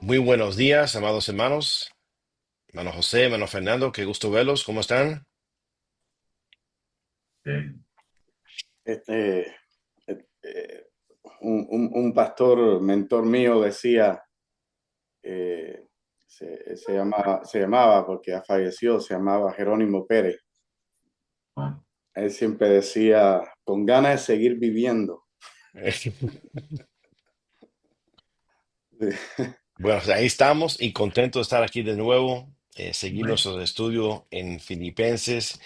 Muy buenos días, amados hermanos. Hermano José, hermano Fernando, qué gusto verlos. ¿Cómo están? Eh, Este, un pastor mentor mío decía, se llamaba, porque ya falleció, se llamaba Jerónimo Pérez. oh, Él siempre decía, con ganas de seguir viviendo. Bueno, pues ahí estamos y contento de estar aquí de nuevo, seguir nuestro estudio en Filipenses.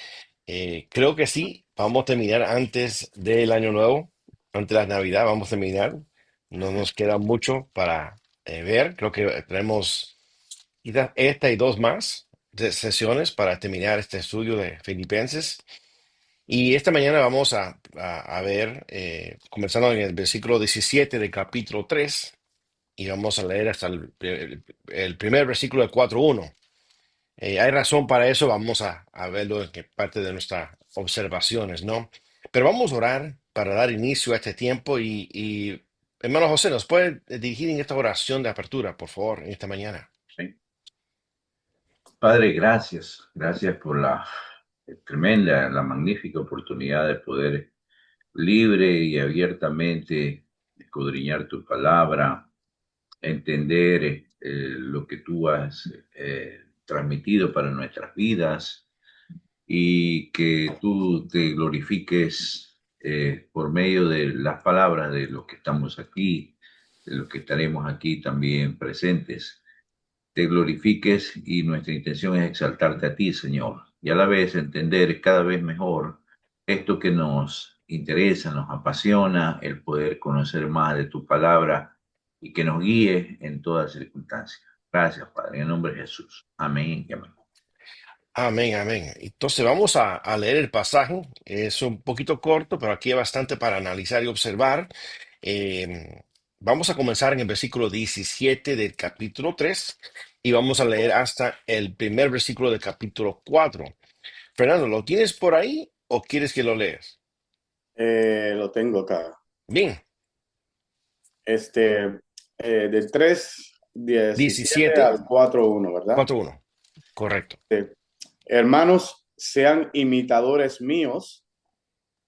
Creo que sí, vamos a terminar antes del Año Nuevo, antes de la Navidad, vamos a terminar. No nos queda mucho para ver. Creo que tenemos quizás esta y dos más sesiones para terminar este estudio de Filipenses. Y esta mañana vamos a ver, comenzando en el versículo 17 del capítulo 3 y vamos a leer hasta el primer versículo de 4:1. Hay razón para eso, vamos a verlo en que parte de nuestras observaciones, ¿no? Pero vamos a orar para dar inicio a este tiempo y hermano José, ¿nos puede dirigir en esta oración de apertura, por favor, en esta mañana? sí. Padre, gracias. Gracias por la tremenda, la magnífica oportunidad de poder libre y abiertamente escudriñar tu palabra, entender lo que tú has transmitido para nuestras vidas y que tú te glorifiques por medio de las palabras de los que estamos aquí, de los que estaremos aquí también presentes. Te glorifiques y nuestra intención es exaltarte a ti, Señor, y a la vez entender cada vez mejor esto que nos interesa, nos apasiona, el poder conocer más de tu palabra y que nos guíe en todas circunstancias. Gracias, Padre, en el nombre de Jesús. Amén y amén. Amén, amén. Entonces vamos a leer el pasaje. Es un poquito corto, pero aquí hay bastante para analizar y observar. Vamos a comenzar en el versículo 17 del capítulo 3 y vamos a leer hasta el primer versículo del capítulo 4. Fernando, ¿lo tienes por ahí o quieres que lo leas? Lo tengo acá. Bien, Este, del 3:17 17, al 4:1, ¿verdad? 4:1. Correcto. Hermanos, sean imitadores míos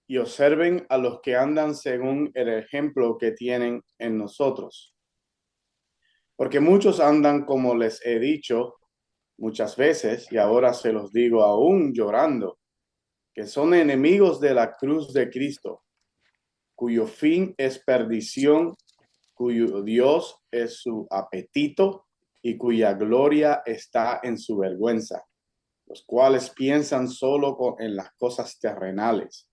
y observen a los que andan según el ejemplo que tienen en nosotros. Porque muchos andan como les he dicho muchas veces, y ahora se los digo aún llorando, que son enemigos de la cruz de Cristo, cuyo fin es perdición, cuyo Dios es su apetito y cuya gloria está en su vergüenza, los cuales piensan solo en las cosas terrenales,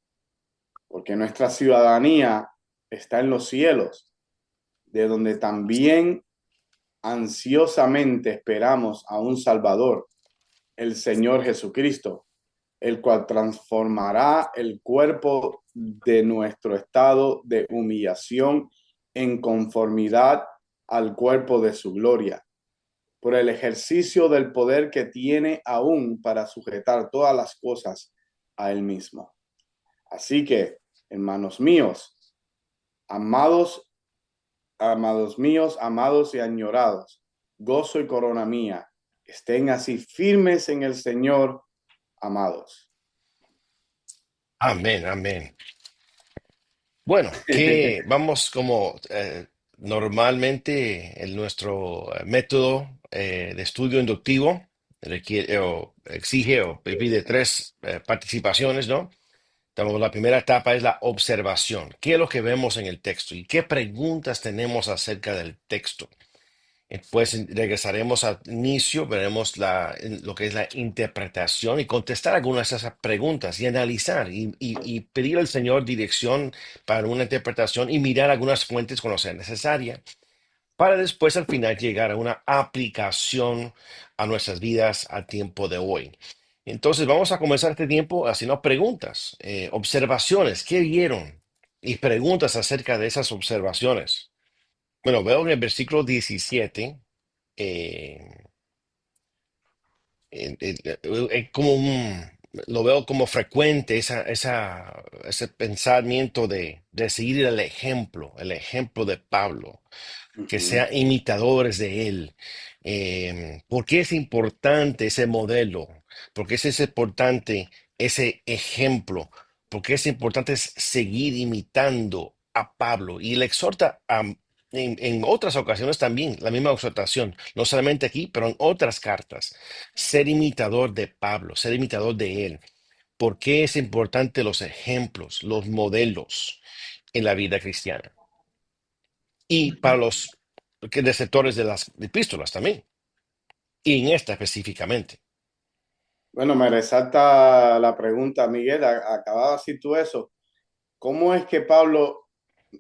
porque nuestra ciudadanía está en los cielos, de donde también ansiosamente esperamos a un Salvador, el Señor Jesucristo, el cual transformará el cuerpo de nuestro estado de humillación en conformidad al cuerpo de su gloria, por el ejercicio del poder que tiene aún para sujetar todas las cosas a él mismo. Así que, hermanos míos, amados, amados míos, amados y añorados, gozo y corona mía, estén así firmes en el Señor, amados. Amén, amén. Bueno, que vamos como normalmente en nuestro método de estudio inductivo requiere o exige o pide tres participaciones, ¿no? Entonces, la primera etapa es la observación. ¿Qué es lo que vemos en el texto y qué preguntas tenemos acerca del texto? Pues regresaremos al inicio, veremos lo que es la interpretación y contestar algunas de esas preguntas y analizar y pedir al Señor dirección para una interpretación y mirar algunas fuentes cuando sea necesaria, para después al final llegar a una aplicación a nuestras vidas al tiempo de hoy. Entonces vamos a comenzar este tiempo haciendo preguntas, observaciones, ¿qué vieron? Y preguntas acerca de esas observaciones. Bueno, veo en el versículo 17 eh, como lo veo como frecuente ese pensamiento de seguir el ejemplo de Pablo. que Ujú. sean imitadores de Él. ¿Por qué es importante ese modelo? ¿Por qué es importante ese ejemplo? ¿Por qué es importante seguir imitando a Pablo? Y le exhorta en otras ocasiones también, la misma exhortación, no solamente aquí, pero en otras cartas, ser imitador de Pablo, ser imitador de Él. ¿Por qué es importante los ejemplos, los modelos en la vida cristiana? Y para los receptores de las epístolas también, y en esta específicamente. Bueno, me resalta la pregunta, Miguel, acababa de decir tú eso. ¿Cómo es que Pablo,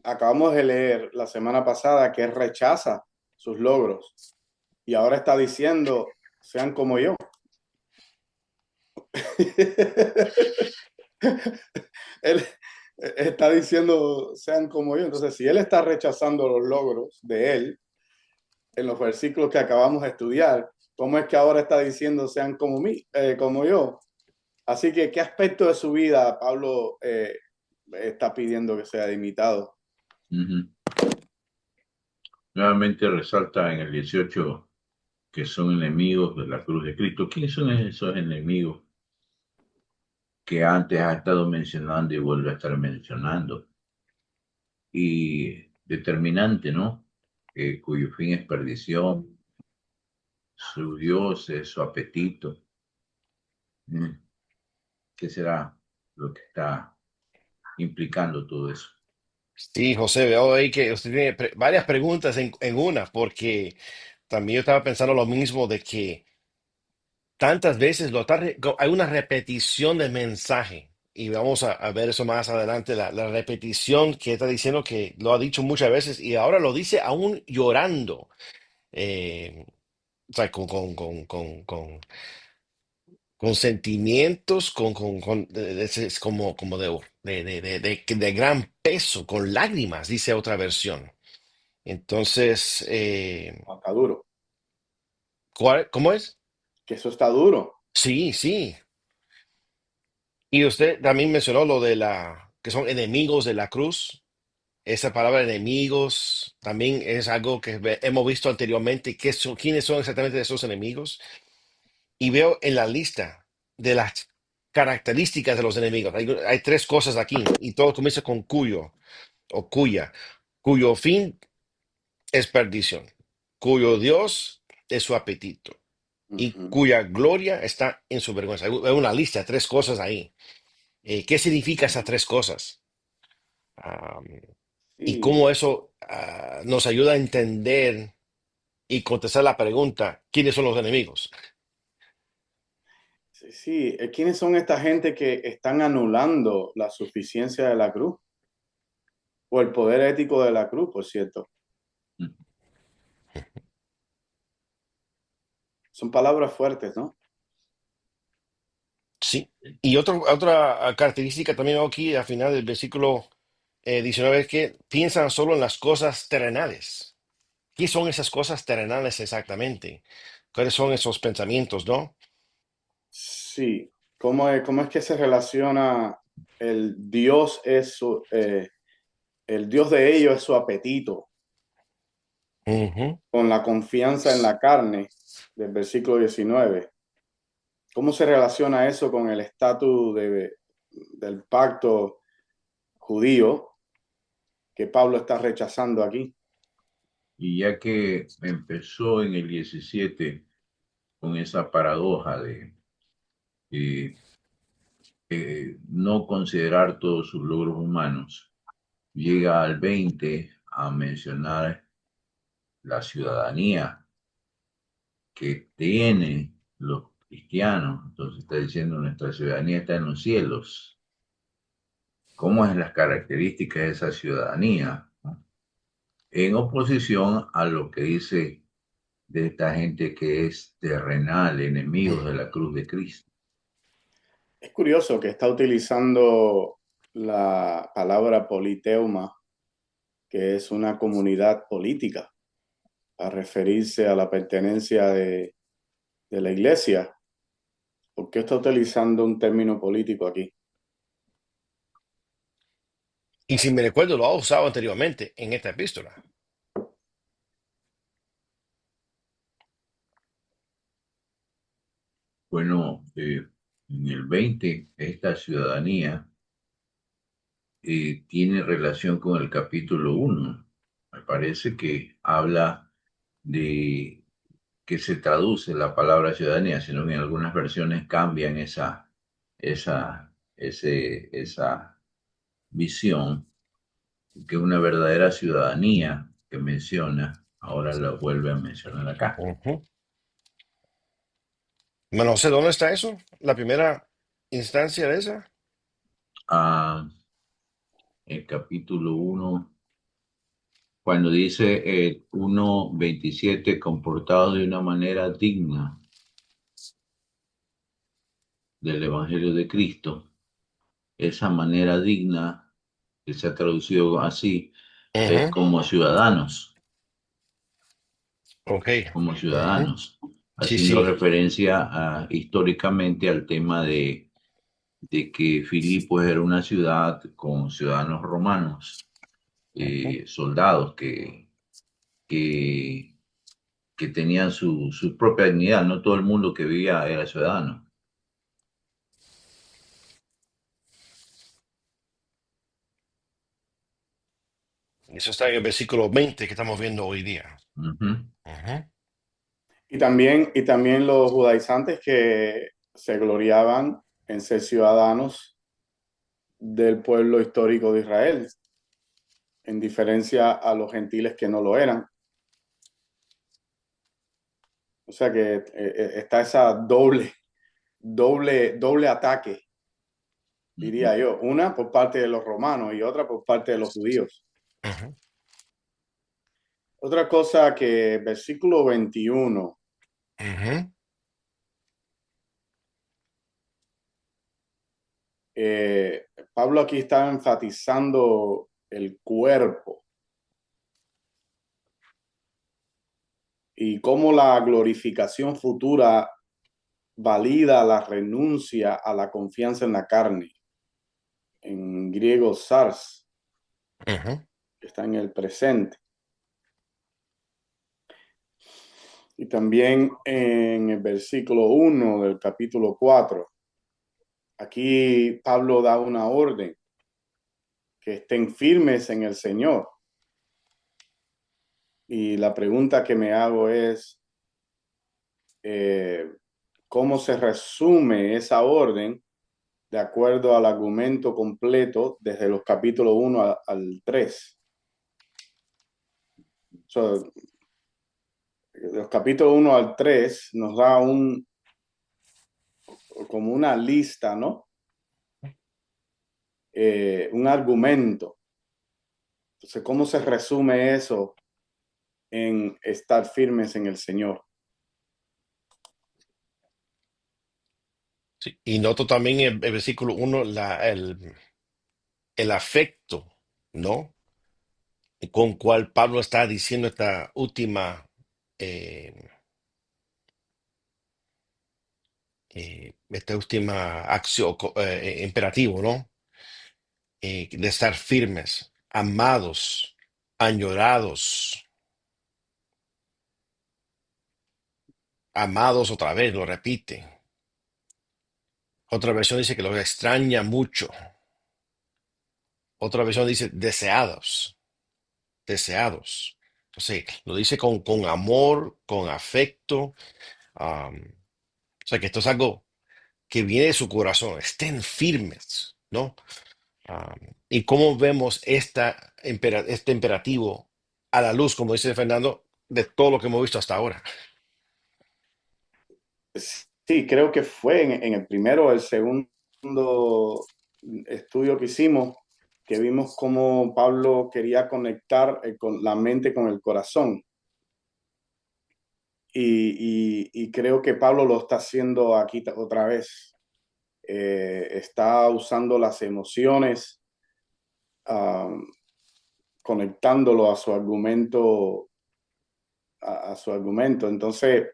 acabamos de leer la semana pasada, que rechaza sus logros y ahora está diciendo, sean como yo? Él está diciendo, sean como yo. Entonces, si él está rechazando los logros de él en los versículos que acabamos de estudiar, ¿cómo es que ahora está diciendo, sean como mí, como yo? Así que, ¿qué aspecto de su vida Pablo está pidiendo que sea imitado? Ujú. Nuevamente resalta en el 18 que son enemigos de la cruz de Cristo. ¿Quiénes son esos enemigos que antes ha estado mencionando y vuelve a estar mencionando? Y determinante, ¿no? Cuyo fin es perdición, su Dios es su apetito. Mm. ¿Qué será lo que está implicando todo eso? Sí, José, veo ahí que usted tiene varias preguntas en una, porque también yo estaba pensando lo mismo de que tantas veces hay una repetición del mensaje. Y vamos a ver eso más adelante, la repetición que está diciendo que lo ha dicho muchas veces y ahora lo dice aún llorando. O sea, con sentimientos, es como de gran peso, con lágrimas, dice otra versión. Entonces, Está duro, ¿cómo es? que eso está duro. Sí, sí. Y usted también mencionó lo de que son enemigos de la cruz. Esa palabra enemigos también es algo que hemos visto anteriormente. ¿Quiénes son exactamente esos enemigos? Y veo en la lista de las características de los enemigos. Hay tres cosas aquí y todo comienza con cuyo o cuyo fin es perdición, cuyo Dios es su apetito y Ujú. cuya gloria está en su vergüenza. Hay una lista de tres cosas ahí. ¿Qué significa esas tres cosas? Am, y Sí, cómo eso nos ayuda a entender y contestar la pregunta, ¿quiénes son los enemigos? sí, sí. ¿Quiénes son esta gente que están anulando la suficiencia de la cruz? O el poder ético de la cruz, por cierto. Mm. Son palabras fuertes, ¿no? Sí. Y otra característica también veo aquí al final del versículo 19 es que piensan solo en las cosas terrenales. ¿Qué son esas cosas terrenales exactamente? ¿Cuáles son esos pensamientos, no? Sí. Cómo es que se relaciona el Dios el Dios de ellos es su apetito, Ujú. con la confianza en la carne del versículo 19? ¿Cómo se relaciona eso con el estatus del pacto judío que Pablo está rechazando aquí? Y ya que empezó en el 17 con esa paradoja de eh, no considerar todos sus logros humanos, llega al 20 a mencionar la ciudadanía que tienen los cristianos. Entonces está diciendo nuestra ciudadanía está en los cielos. ¿Cómo es las características de esa ciudadanía? ¿No? En oposición a lo que dice de esta gente que es terrenal, enemigos de Ujú. la cruz de Cristo. Es curioso que está utilizando la palabra politeuma, que es una comunidad política, a referirse a la pertenencia de la iglesia. ¿Por qué está utilizando un término político aquí? Y si me recuerdo, lo ha usado anteriormente en esta epístola. Bueno, en el 20, esta ciudadanía tiene relación con el capítulo 1. Me parece que habla de que se traduce la palabra ciudadanía, sino que en algunas versiones cambian esa visión, que una verdadera ciudadanía que menciona, ahora la vuelve a mencionar acá. Ujú. Bueno, no sé dónde está eso, la primera instancia de esa. Ah, el capítulo 1, cuando dice 1:27, comportado de una manera digna del Evangelio de Cristo, esa manera digna, que se ha traducido así, es Ujú. Ok. como Ujú. ciudadanos, Sí, haciendo sí. referencia históricamente al tema de que Filipos era una ciudad con ciudadanos romanos, Ujú. soldados que, que tenían su propia dignidad. No todo el mundo que vivía era ciudadano. Eso está en el versículo 20 que estamos viendo hoy día. Ujú, Ujú. Y también los judaizantes que se gloriaban en ser ciudadanos del pueblo histórico de Israel, en diferencia a los gentiles que no lo eran. O sea que está esa doble ataque, ujú. diría yo. Una por parte de los romanos y otra por parte de los judíos. Ujú. Otra cosa que versículo 21, Ujú. Pablo aquí está enfatizando el cuerpo y cómo la glorificación futura valida la renuncia a la confianza en la carne. En griego, sars, Ujú. que está en el presente. Y también en el versículo 1 del capítulo 4, aquí Pablo da una orden, que estén firmes en el Señor. Y la pregunta que me hago es, eh, ¿cómo se resume esa orden de acuerdo al argumento completo desde los capítulos 1 al 3? So, los capítulos 1 al 3 nos da como una lista, ¿no? Un argumento. Entonces, ¿cómo se resume eso en estar firmes en el Señor? Sí. Y noto también el versículo 1 el afecto, ¿no? Con cual Pablo está diciendo eh, esta última acción, imperativo, ¿no? De estar firmes, amados, añorados, amados otra vez, lo repite. Otra versión dice que los extraña mucho. Otra versión dice deseados, deseados. Entonces, lo dice con amor, con afecto. O sea, que esto es algo que viene de su corazón. Estén firmes, ¿no? Um, y cómo vemos este imperativo a la luz, como dice Fernando, de todo lo que hemos visto hasta ahora. Sí, creo que fue en el primero o el segundo estudio que hicimos, que vimos cómo Pablo quería conectar con la mente con el corazón. Y creo que Pablo lo está haciendo aquí otra vez. Está usando las emociones, um, conectándolo a su argumento. Entonces,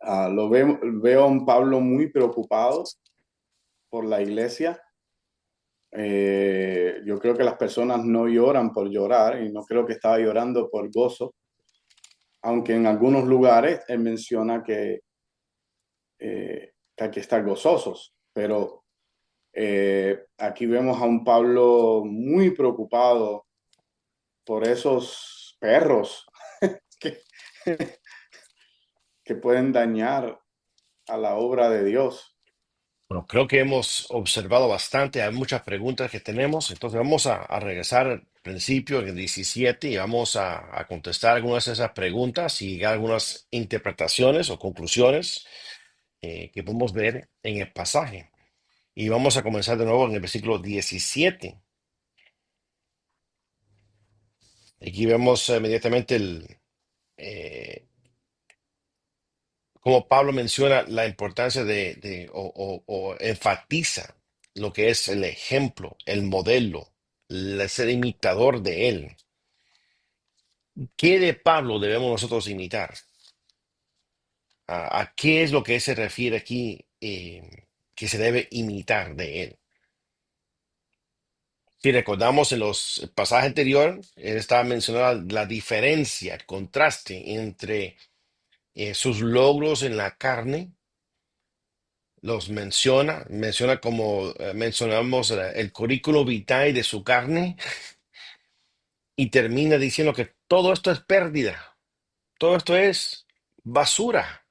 veo a un Pablo muy preocupado por la iglesia. Yo creo que las personas no lloran por llorar y no creo que estaba llorando por gozo, aunque en algunos lugares él menciona que hay que estar gozosos, pero aquí vemos a un Pablo muy preocupado por esos perros que, que pueden dañar a la obra de Dios. Bueno, creo que hemos observado bastante, hay muchas preguntas que tenemos, entonces vamos a regresar al principio, en el 17, y vamos a contestar algunas de esas preguntas y algunas interpretaciones o conclusiones que podemos ver en el pasaje. Y vamos a comenzar de nuevo en el versículo 17. Aquí vemos inmediatamente eh, cómo Pablo menciona la importancia o enfatiza lo que es el ejemplo, el modelo, ser imitador de él. ¿Qué de Pablo debemos nosotros imitar? ¿A qué es lo que se refiere aquí que se debe imitar de él? Si recordamos en los pasajes anteriores, él estaba mencionando la diferencia, el contraste entre sus logros en la carne, los menciona como mencionamos el currículo vitae de su carne y termina diciendo que todo esto es pérdida, todo esto es basura.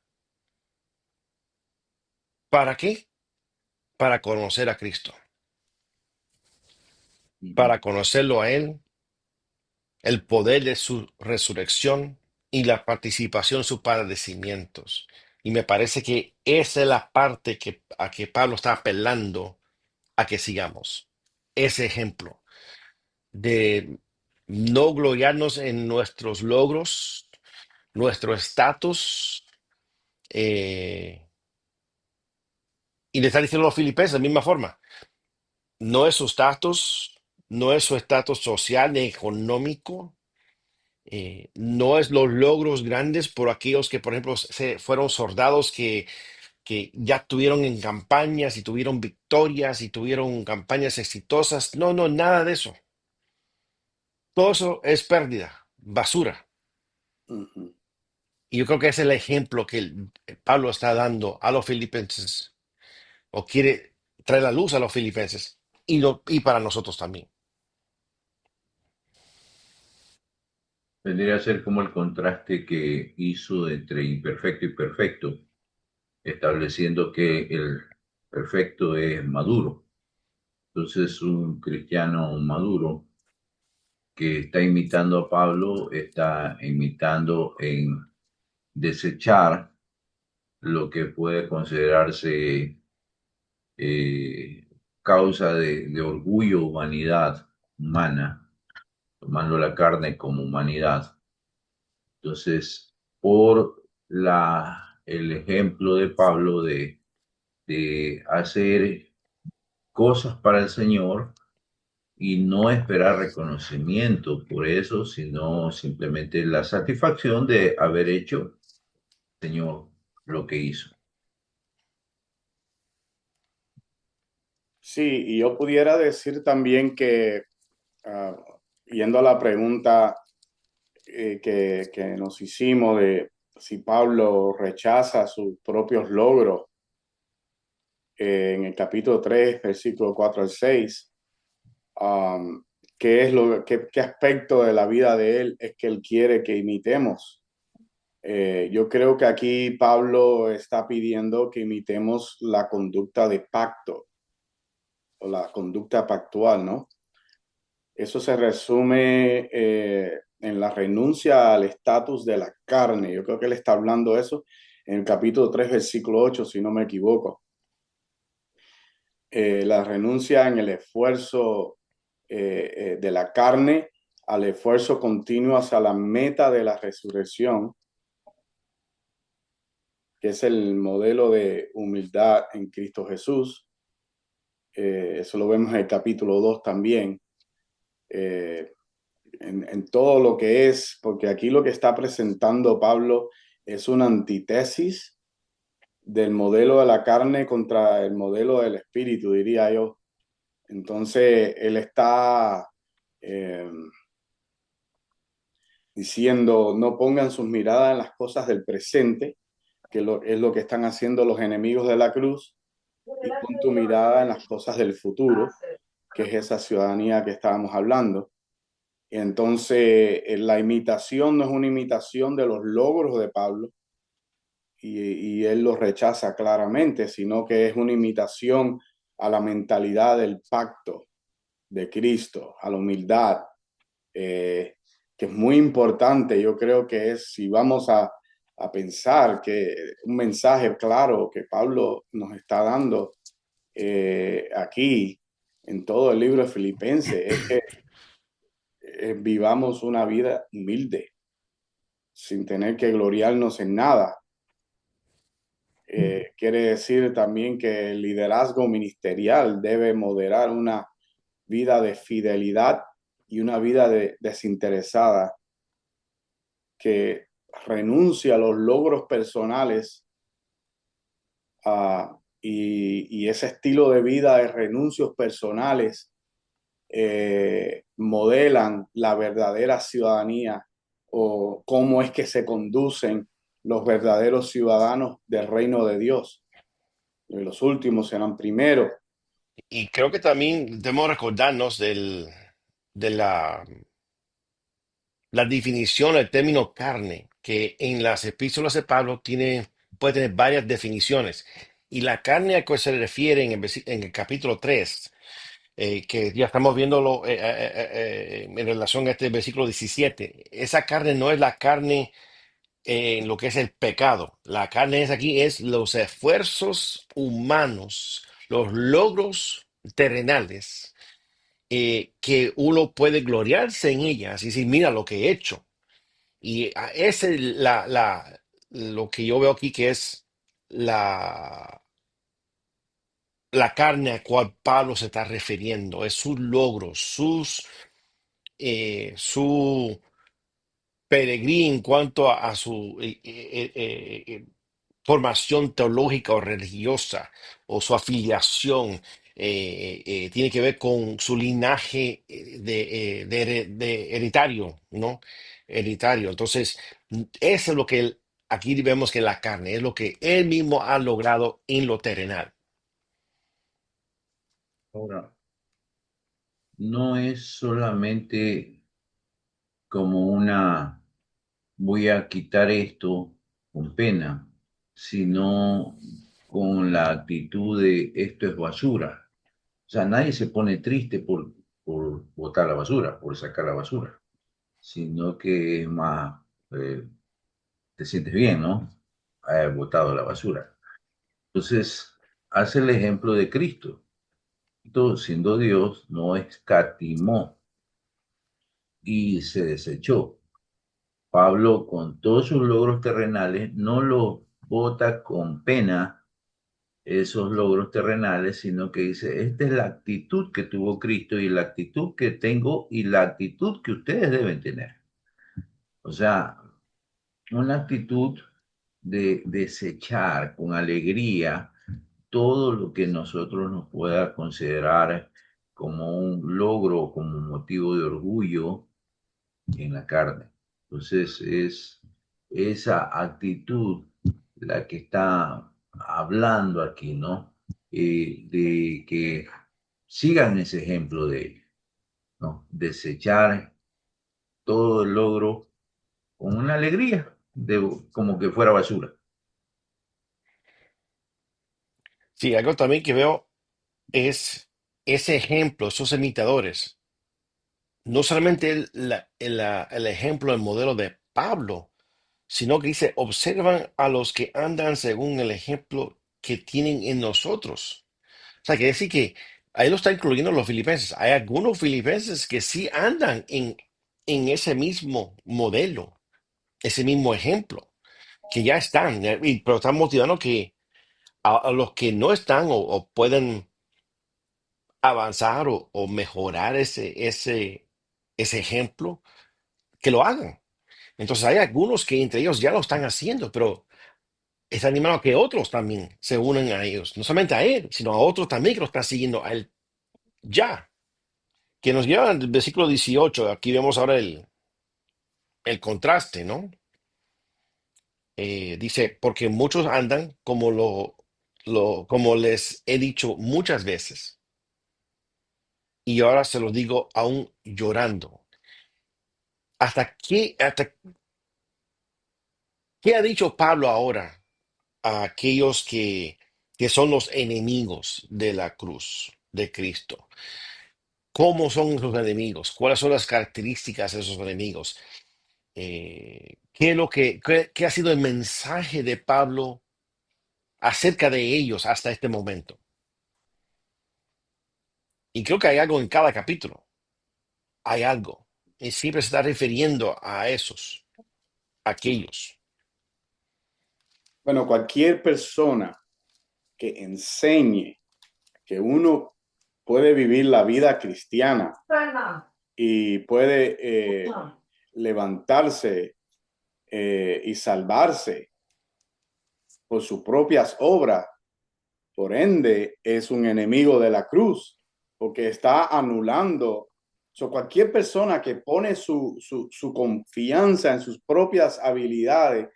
¿Para qué? Para conocer a Cristo, para conocerlo a Él, el poder de su resurrección y la participación en sus padecimientos. Y me parece que esa es la parte a que Pablo está apelando a que sigamos. Ese ejemplo de no gloriarnos en nuestros logros, nuestro estatus, y le está diciendo a los filipenses de la misma forma, no es su estatus, no es su estatus social ni económico, no es los logros grandes por aquellos que, por ejemplo, fueron soldados que ya tuvieron en campañas y tuvieron victorias y tuvieron campañas exitosas. No, no, nada de eso. Todo eso es pérdida, basura. Ujú. Y yo creo que ese es el ejemplo que Pablo está dando a los filipenses, o quiere traer la luz a los filipenses, y para nosotros también. Vendría a ser como el contraste que hizo entre imperfecto y perfecto, estableciendo que el perfecto es maduro. Entonces, un cristiano maduro que está imitando a Pablo está imitando en desechar lo que puede considerarse eh, causa de orgullo, humanidad humana, tomando la carne como humanidad. Entonces, por el ejemplo de Pablo de hacer cosas para el Señor y no esperar reconocimiento por eso, sino simplemente la satisfacción de haber hecho, Señor, lo que hizo. Sí, y yo pudiera decir también que, ah, yendo a la pregunta que nos hicimos de si Pablo rechaza sus propios logros, en el capítulo 3 versículo 4 al 6, um, qué aspecto de la vida de él es que él quiere que imitemos. Yo creo que aquí Pablo está pidiendo que imitemos la conducta de pacto o la conducta pactual, ¿no? Eso se resume en la renuncia al estatus de la carne. Yo creo que él está hablando eso en el capítulo 3 versículo 8 si no me equivoco. La renuncia en el esfuerzo de la carne al esfuerzo continuo hacia la meta de la resurrección, que es el modelo de humildad en Cristo Jesús. Eso lo vemos en el capítulo 2 también. Eh, en todo lo que es, porque aquí lo que está presentando Pablo es una antítesis del modelo de la carne contra el modelo del espíritu, diría yo. Entonces, él está eh, diciendo, no pongan sus miradas en las cosas del presente, es lo que están haciendo los enemigos de la cruz, y pon tu mirada en las cosas del futuro, que es esa ciudadanía que estábamos hablando. Y entonces, la imitación no es una imitación de los logros de Pablo, y él lo rechaza claramente, sino que es una imitación a la mentalidad del pacto de Cristo, a la humildad, eh, que es muy importante. Yo creo que es, si vamos a pensar que un mensaje claro que Pablo nos está dando aquí en todo el libro de Filipenses, es que vivamos una vida humilde, sin tener que gloriarnos en nada. Quiere decir también que el liderazgo ministerial debe moderar una vida de fidelidad y una vida desinteresada, que renuncia a los logros personales, y ese estilo de vida de renuncios personales modelan la verdadera ciudadanía, o cómo es que se conducen los verdaderos ciudadanos del reino de Dios. Y los últimos serán primero. Y creo que también debemos recordarnos de la definición del término carne, que en las epístolas de Pablo puede tener varias definiciones. Y la carne a que se refiere en el capítulo 3, que ya estamos viéndolo en relación a este versículo 17, esa carne no es la carne en lo que es el pecado. La carne es los esfuerzos humanos, los logros terrenales, que uno puede gloriarse en ellas y decir, mira lo que he hecho. Y ese es lo que yo veo aquí, que es la carne a cual Pablo se está refiriendo, es sus logros, su peregrí en cuanto a su formación teológica o religiosa, o su afiliación. Tiene que ver con su linaje de hereditario, ¿no? Hereditario. Entonces, eso es lo que aquí vemos que la carne es lo que él mismo ha logrado en lo terrenal. Ahora, no es solamente como una, voy a quitar esto con pena, sino con la actitud de esto es basura. O sea, nadie se pone triste por botar la basura, por sacar la basura, sino que es más, eh, te sientes bien, ¿no? Haber botado la basura. Entonces, hace el ejemplo de Cristo. Cristo, siendo Dios, no escatimó y se desechó. Pablo, con todos sus logros terrenales, no los bota con pena esos logros terrenales, sino que dice, esta es la actitud que tuvo Cristo y la actitud que tengo y la actitud que ustedes deben tener. O sea, una actitud de desechar con alegría todo lo que nosotros nos pueda considerar como un logro, como un motivo de orgullo en la carne. Entonces es esa actitud la que está hablando aquí, ¿no? De que sigan ese ejemplo de él, ¿no? Desechar todo el logro con una alegría, como que fuera basura. Sí, algo también que veo es ese ejemplo, esos imitadores. No solamente el ejemplo, el modelo de Pablo, sino que dice, observan a los que andan según el ejemplo que tienen en nosotros. O sea, quiere decir que ahí lo está incluyendo los filipenses. Hay algunos filipenses que sí andan en ese mismo modelo, ese mismo ejemplo, que ya están, pero están motivando que a los que no están o pueden avanzar o mejorar ese ejemplo, que lo hagan. Entonces hay algunos que entre ellos ya lo están haciendo, pero está animado a que otros también se unan a ellos, no solamente a él, sino a otros también que lo están siguiendo a él ya, que nos lleva al versículo 18. Aquí vemos ahora el contraste, ¿no? Dice, porque muchos andan como como les he dicho muchas veces, y ahora se lo digo aún llorando. ¿Hasta qué ha dicho Pablo ahora a aquellos que son los enemigos de la cruz de Cristo? ¿Cómo son esos enemigos? ¿Cuáles son las características de esos enemigos? ¿Qué es qué ha sido el mensaje de Pablo acerca de ellos hasta este momento? Y creo que hay algo en cada capítulo, hay algo. Y siempre se está refiriendo a esos, aquellos. Bueno, cualquier persona que enseñe que uno puede vivir la vida cristiana y puede levantarse y salvarse por sus propias obras, por ende es un enemigo de la cruz, porque está anulando. Cualquier persona que pone su confianza en sus propias habilidades,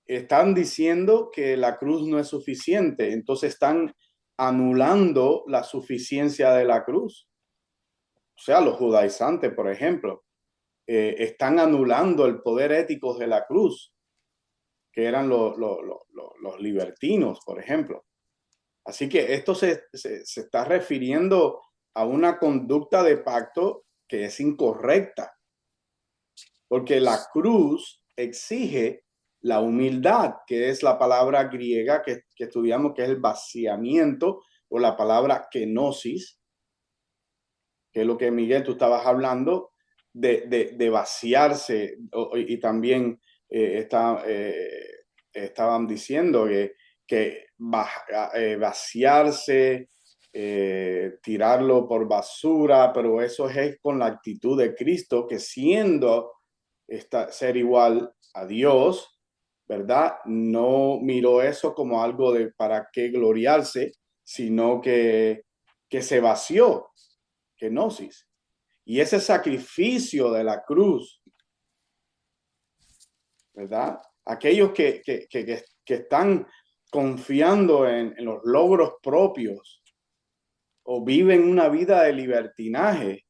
están diciendo que la cruz no es suficiente, entonces están anulando la suficiencia de la cruz. O sea, los judaizantes, por ejemplo, están anulando el poder ético de la cruz, que eran los libertinos, por ejemplo. Así que esto se está refiriendo a una conducta de pacto que es incorrecta, porque la cruz exige la humildad, que es la palabra griega que estudiamos, que es el vaciamiento, o la palabra kenosis, que es lo que Miguel tú estabas hablando, de vaciarse, y también estaban diciendo que vaciarse, tirarlo por basura, pero eso es con la actitud de Cristo, que siendo ser igual a Dios, ¿verdad? No miró eso como algo de para qué gloriarse, sino que se vació, kenosis. Y ese sacrificio de la cruz, ¿verdad? Aquellos que están confiando en los logros propios o viven una vida de libertinaje,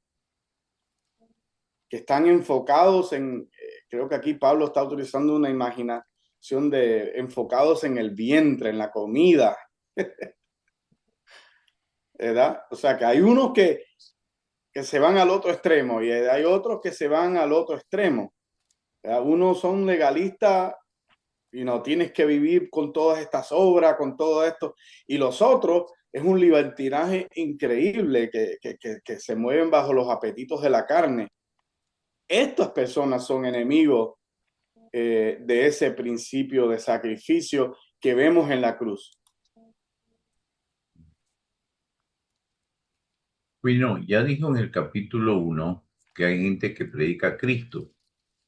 que están enfocados creo que aquí Pablo está utilizando una imaginación de enfocados en el vientre, en la comida, ¿verdad? O sea, que hay unos que se van al otro extremo y hay otros que se van al otro extremo. ¿Verdad? Unos son legalistas y no tienes que vivir con todas estas obras, con todo esto, y los otros es un libertinaje increíble que se mueven bajo los apetitos de la carne. Estas personas son enemigos de ese principio de sacrificio que vemos en la cruz. Bueno, ya dijo en el capítulo 1 que hay gente que predica a Cristo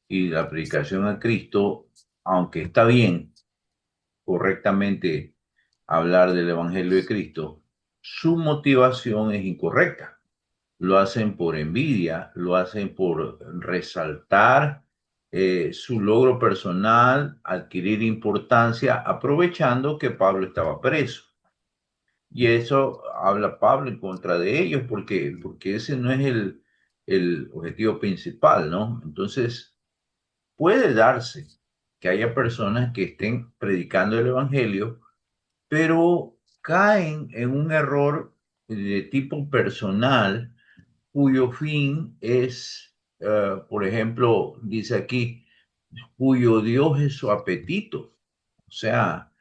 y la predicación a Cristo, aunque está bien correctamente hablar del Evangelio de Cristo, su motivación es incorrecta. Lo hacen por envidia, lo hacen por resaltar su logro personal, adquirir importancia, aprovechando que Pablo estaba preso. Y eso habla Pablo en contra de ellos porque ese no es el objetivo principal, ¿no? Entonces, puede darse que haya personas que estén predicando el Evangelio, pero caen en un error de tipo personal cuyo fin es, por ejemplo, dice aquí, cuyo Dios es su apetito. O sea,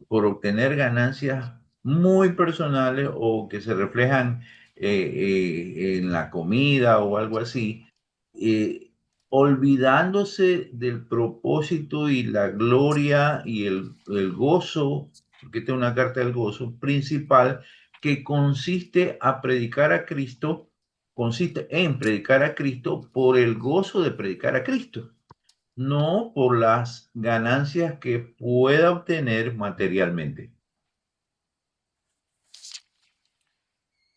por obtener ganancias muy personales o que se reflejan en la comida o algo así, eh, olvidándose del propósito y la gloria y el gozo, porque esta es una carta del gozo principal, que consiste en predicar a Cristo por el gozo de predicar a Cristo, no por las ganancias que pueda obtener materialmente.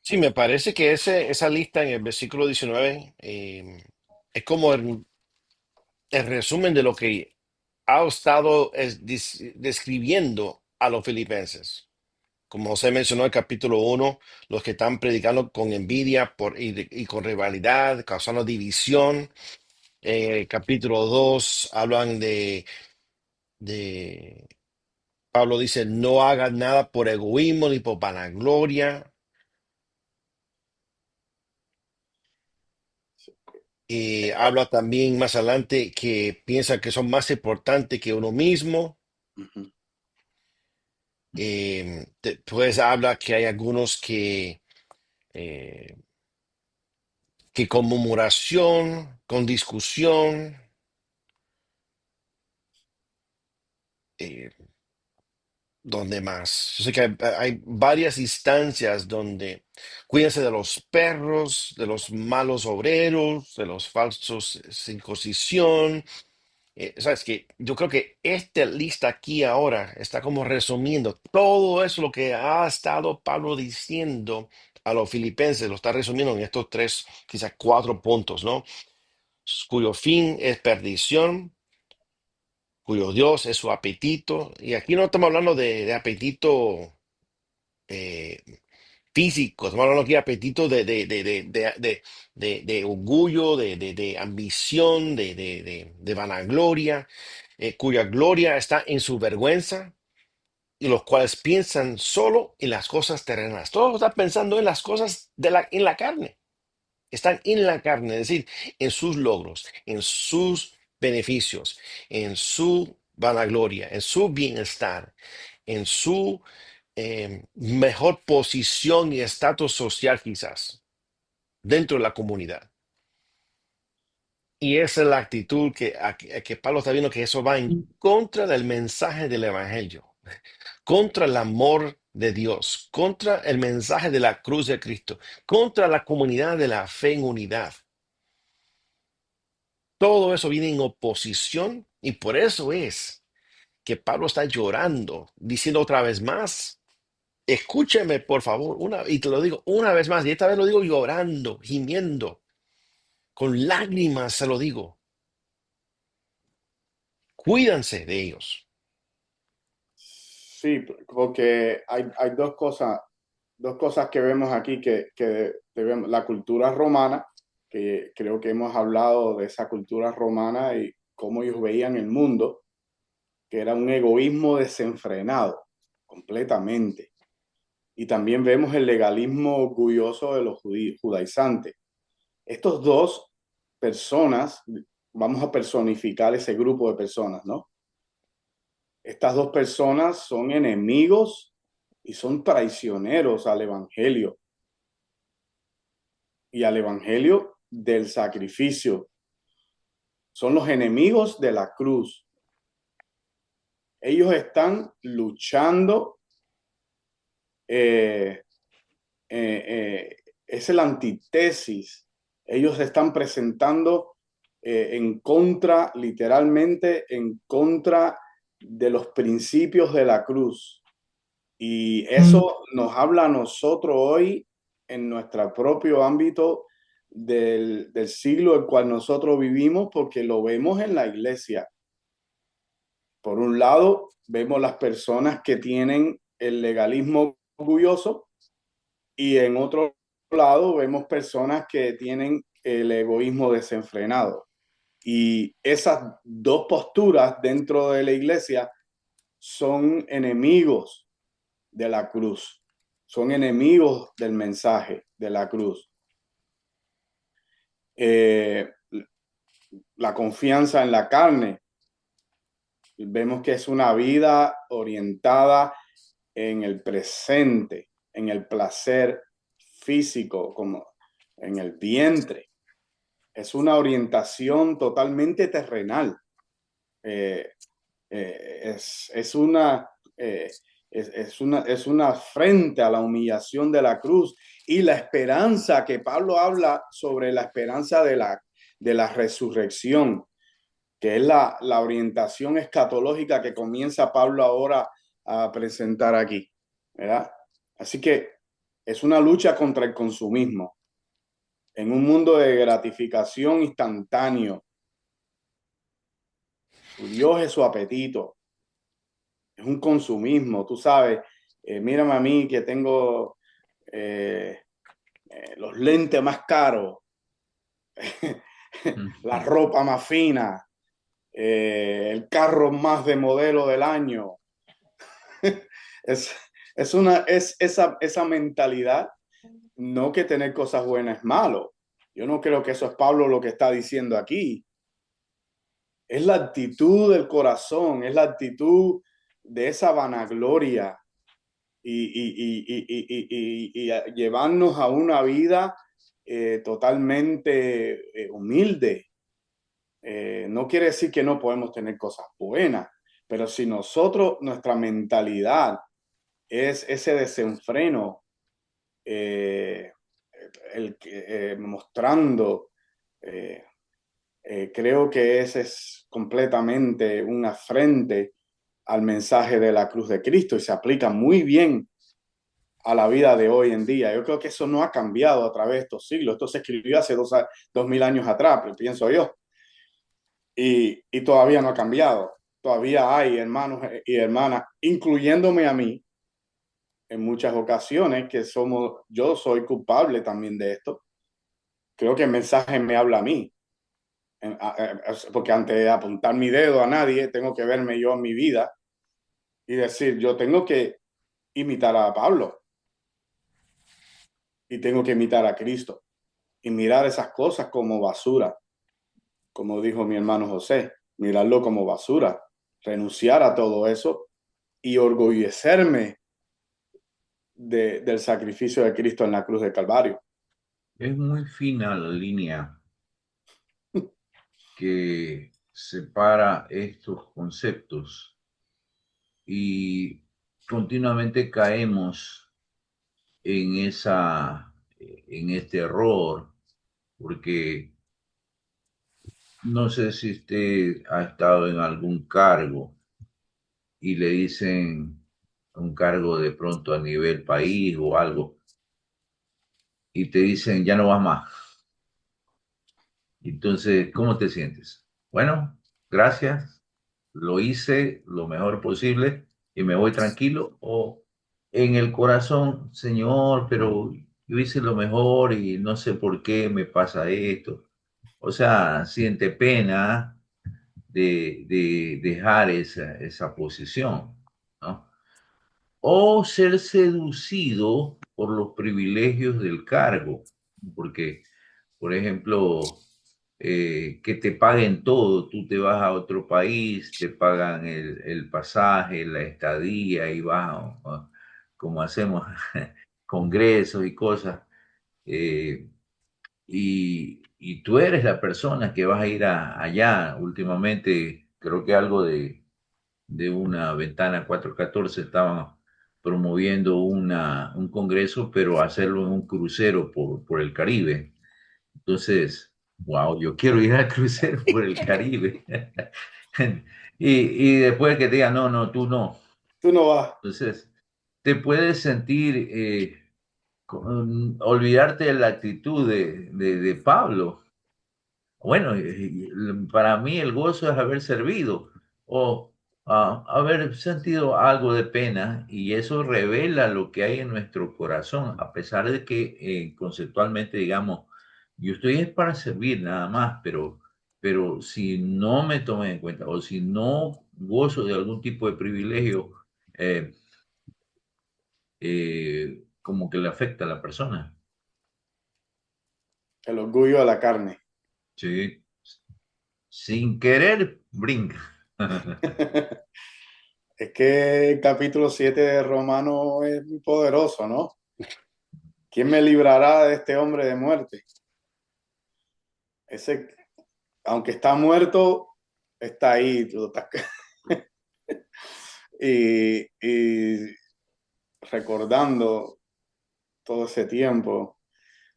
Sí, me parece que esa lista en el versículo 19 es como el resumen de lo que ha estado describiendo a los filipenses. Como se mencionó en el capítulo 1, los que están predicando con envidia y con rivalidad, causando división. Capítulo 2 hablan de, Pablo dice, no hagan nada por egoísmo ni por vanagloria. Y habla también más adelante que piensa que son más importantes que uno mismo. Ujú. Después habla que hay algunos eh, que con murmuración, con discusión, eh, donde más. Yo sé que hay varias instancias donde cuídense de los perros, de los malos obreros, de los falsos circuncisión. Sabes que yo creo que esta lista aquí ahora está como resumiendo todo eso lo que ha estado Pablo diciendo a los filipenses, lo está resumiendo en estos tres, quizás cuatro puntos, ¿no? Cuyo fin es perdición, cuyo Dios es su apetito. Y aquí no estamos hablando de apetito eh, físico, estamos hablando aquí de apetito de orgullo, de ambición, de vanagloria, cuya gloria está en su vergüenza y los cuales piensan solo en las cosas terrenales. Todos están pensando en las cosas en la carne. Están en la carne, es decir, en sus logros, en sus beneficios, en su vanagloria, en su bienestar, en su mejor posición y estatus social quizás dentro de la comunidad. Y esa es la actitud que Pablo está viendo que eso va en contra del mensaje del Evangelio, contra el amor de Dios, contra el mensaje de la cruz de Cristo, contra la comunidad de la fe en unidad. Todo eso viene en oposición y por eso es que Pablo está llorando, diciendo otra vez más, escúcheme por favor, y te lo digo una vez más, y esta vez lo digo llorando, gimiendo, con lágrimas se lo digo, cuídense de ellos. Sí, porque hay dos cosas que vemos aquí que debemos, la cultura romana, que creo que hemos hablado de esa cultura romana y cómo ellos veían el mundo, que era un egoísmo desenfrenado, completamente. Y también vemos el legalismo orgulloso de los judaizantes. Estos dos personas, vamos a personificar ese grupo de personas, ¿no? Estas dos personas son enemigos y son traicioneros al evangelio y al evangelio del sacrificio. Son los enemigos de la cruz. Ellos están luchando, eh, es el antítesis. Ellos se están presentando en contra, literalmente en contra de los principios de la cruz. Y eso nos habla a nosotros hoy en nuestro propio ámbito del siglo en el cual nosotros vivimos, porque lo vemos en la iglesia. Por un lado, vemos las personas que tienen el legalismo orgulloso y en otro lado vemos personas que tienen el egoísmo desenfrenado. Y esas dos posturas dentro de la iglesia son enemigos de la cruz, son enemigos del mensaje de la cruz. La confianza en la carne, vemos que es una vida orientada en el presente, en el placer físico, como en el vientre. Es una orientación totalmente terrenal. Eh, es una es una afrenta a la humillación de la cruz y la esperanza que Pablo habla sobre la esperanza de la resurrección, que es la orientación escatológica que comienza Pablo ahora a presentar aquí, ¿verdad? Así que es una lucha contra el consumismo en un mundo de gratificación instantáneo. Tu Dios es su apetito. Es un consumismo, tú sabes. Mírame a mí que tengo eh, los lentes más caros, la Ujú. ropa más fina, el carro más de modelo del año. Es, es esa mentalidad, no que tener cosas buenas es malo. Yo no creo que eso es Pablo lo que está diciendo aquí. Es la actitud del corazón, es la actitud de esa vanagloria y a llevarnos a una vida totalmente humilde. No quiere decir que no podemos tener cosas buenas, pero si nosotros, nuestra mentalidad es ese desenfreno, eh, mostrando, eh, creo que ese es completamente un afrente al mensaje de la cruz de Cristo y se aplica muy bien a la vida de hoy en día. Yo creo que eso no ha cambiado a través de estos siglos. Esto se escribió hace 2000 años atrás, pienso yo, y todavía no ha cambiado. Todavía hay hermanos y hermanas, incluyéndome a mí, en muchas ocasiones, yo soy culpable también de esto. Creo que el mensaje me habla a mí, porque antes de apuntar mi dedo a nadie, tengo que verme yo en mi vida y decir, yo tengo que imitar a Pablo y tengo que imitar a Cristo y mirar esas cosas como basura, como dijo mi hermano José, mirarlo como basura, renunciar a todo eso y orgullecerme del sacrificio de Cristo en la cruz del Calvario. Es muy fina la línea que separa estos conceptos y continuamente caemos en este error, porque no sé si usted ha estado en algún cargo y le dicen un cargo de pronto a nivel país o algo, y te dicen ya no vas más. Entonces, ¿cómo te sientes? Bueno, gracias, lo hice lo mejor posible y me voy tranquilo. O en el corazón, Señor, pero yo hice lo mejor y no sé por qué me pasa esto. O sea, siente pena de dejar esa posición, ¿no? O ser seducido por los privilegios del cargo, porque, por ejemplo, que te paguen todo, tú te vas a otro país, te pagan el pasaje, la estadía y vas, como hacemos, congresos y cosas, eh, y tú eres la persona que vas a ir allá. Últimamente, creo que algo de una ventana 414 estaban promoviendo un congreso, pero hacerlo en un crucero por el Caribe. Entonces, wow, yo quiero ir al crucero por el Caribe. Y después que te digan, no, no, tú no. Tú no vas. Entonces, te puedes sentir, olvidarte de la actitud de Pablo. Bueno, para mí el gozo es haber servido o haber sentido algo de pena, y eso revela lo que hay en nuestro corazón, a pesar de que conceptualmente digamos, yo estoy es para servir nada más, pero si no me toman en cuenta o si no gozo de algún tipo de privilegio, eh, como que le afecta a la persona. El orgullo de la carne. Sí, sin querer brinca. Es que el capítulo 7 de Romano es muy poderoso, ¿no? ¿Quién me librará de este hombre de muerte? Ese, aunque está muerto, está ahí. Y recordando todo ese tiempo.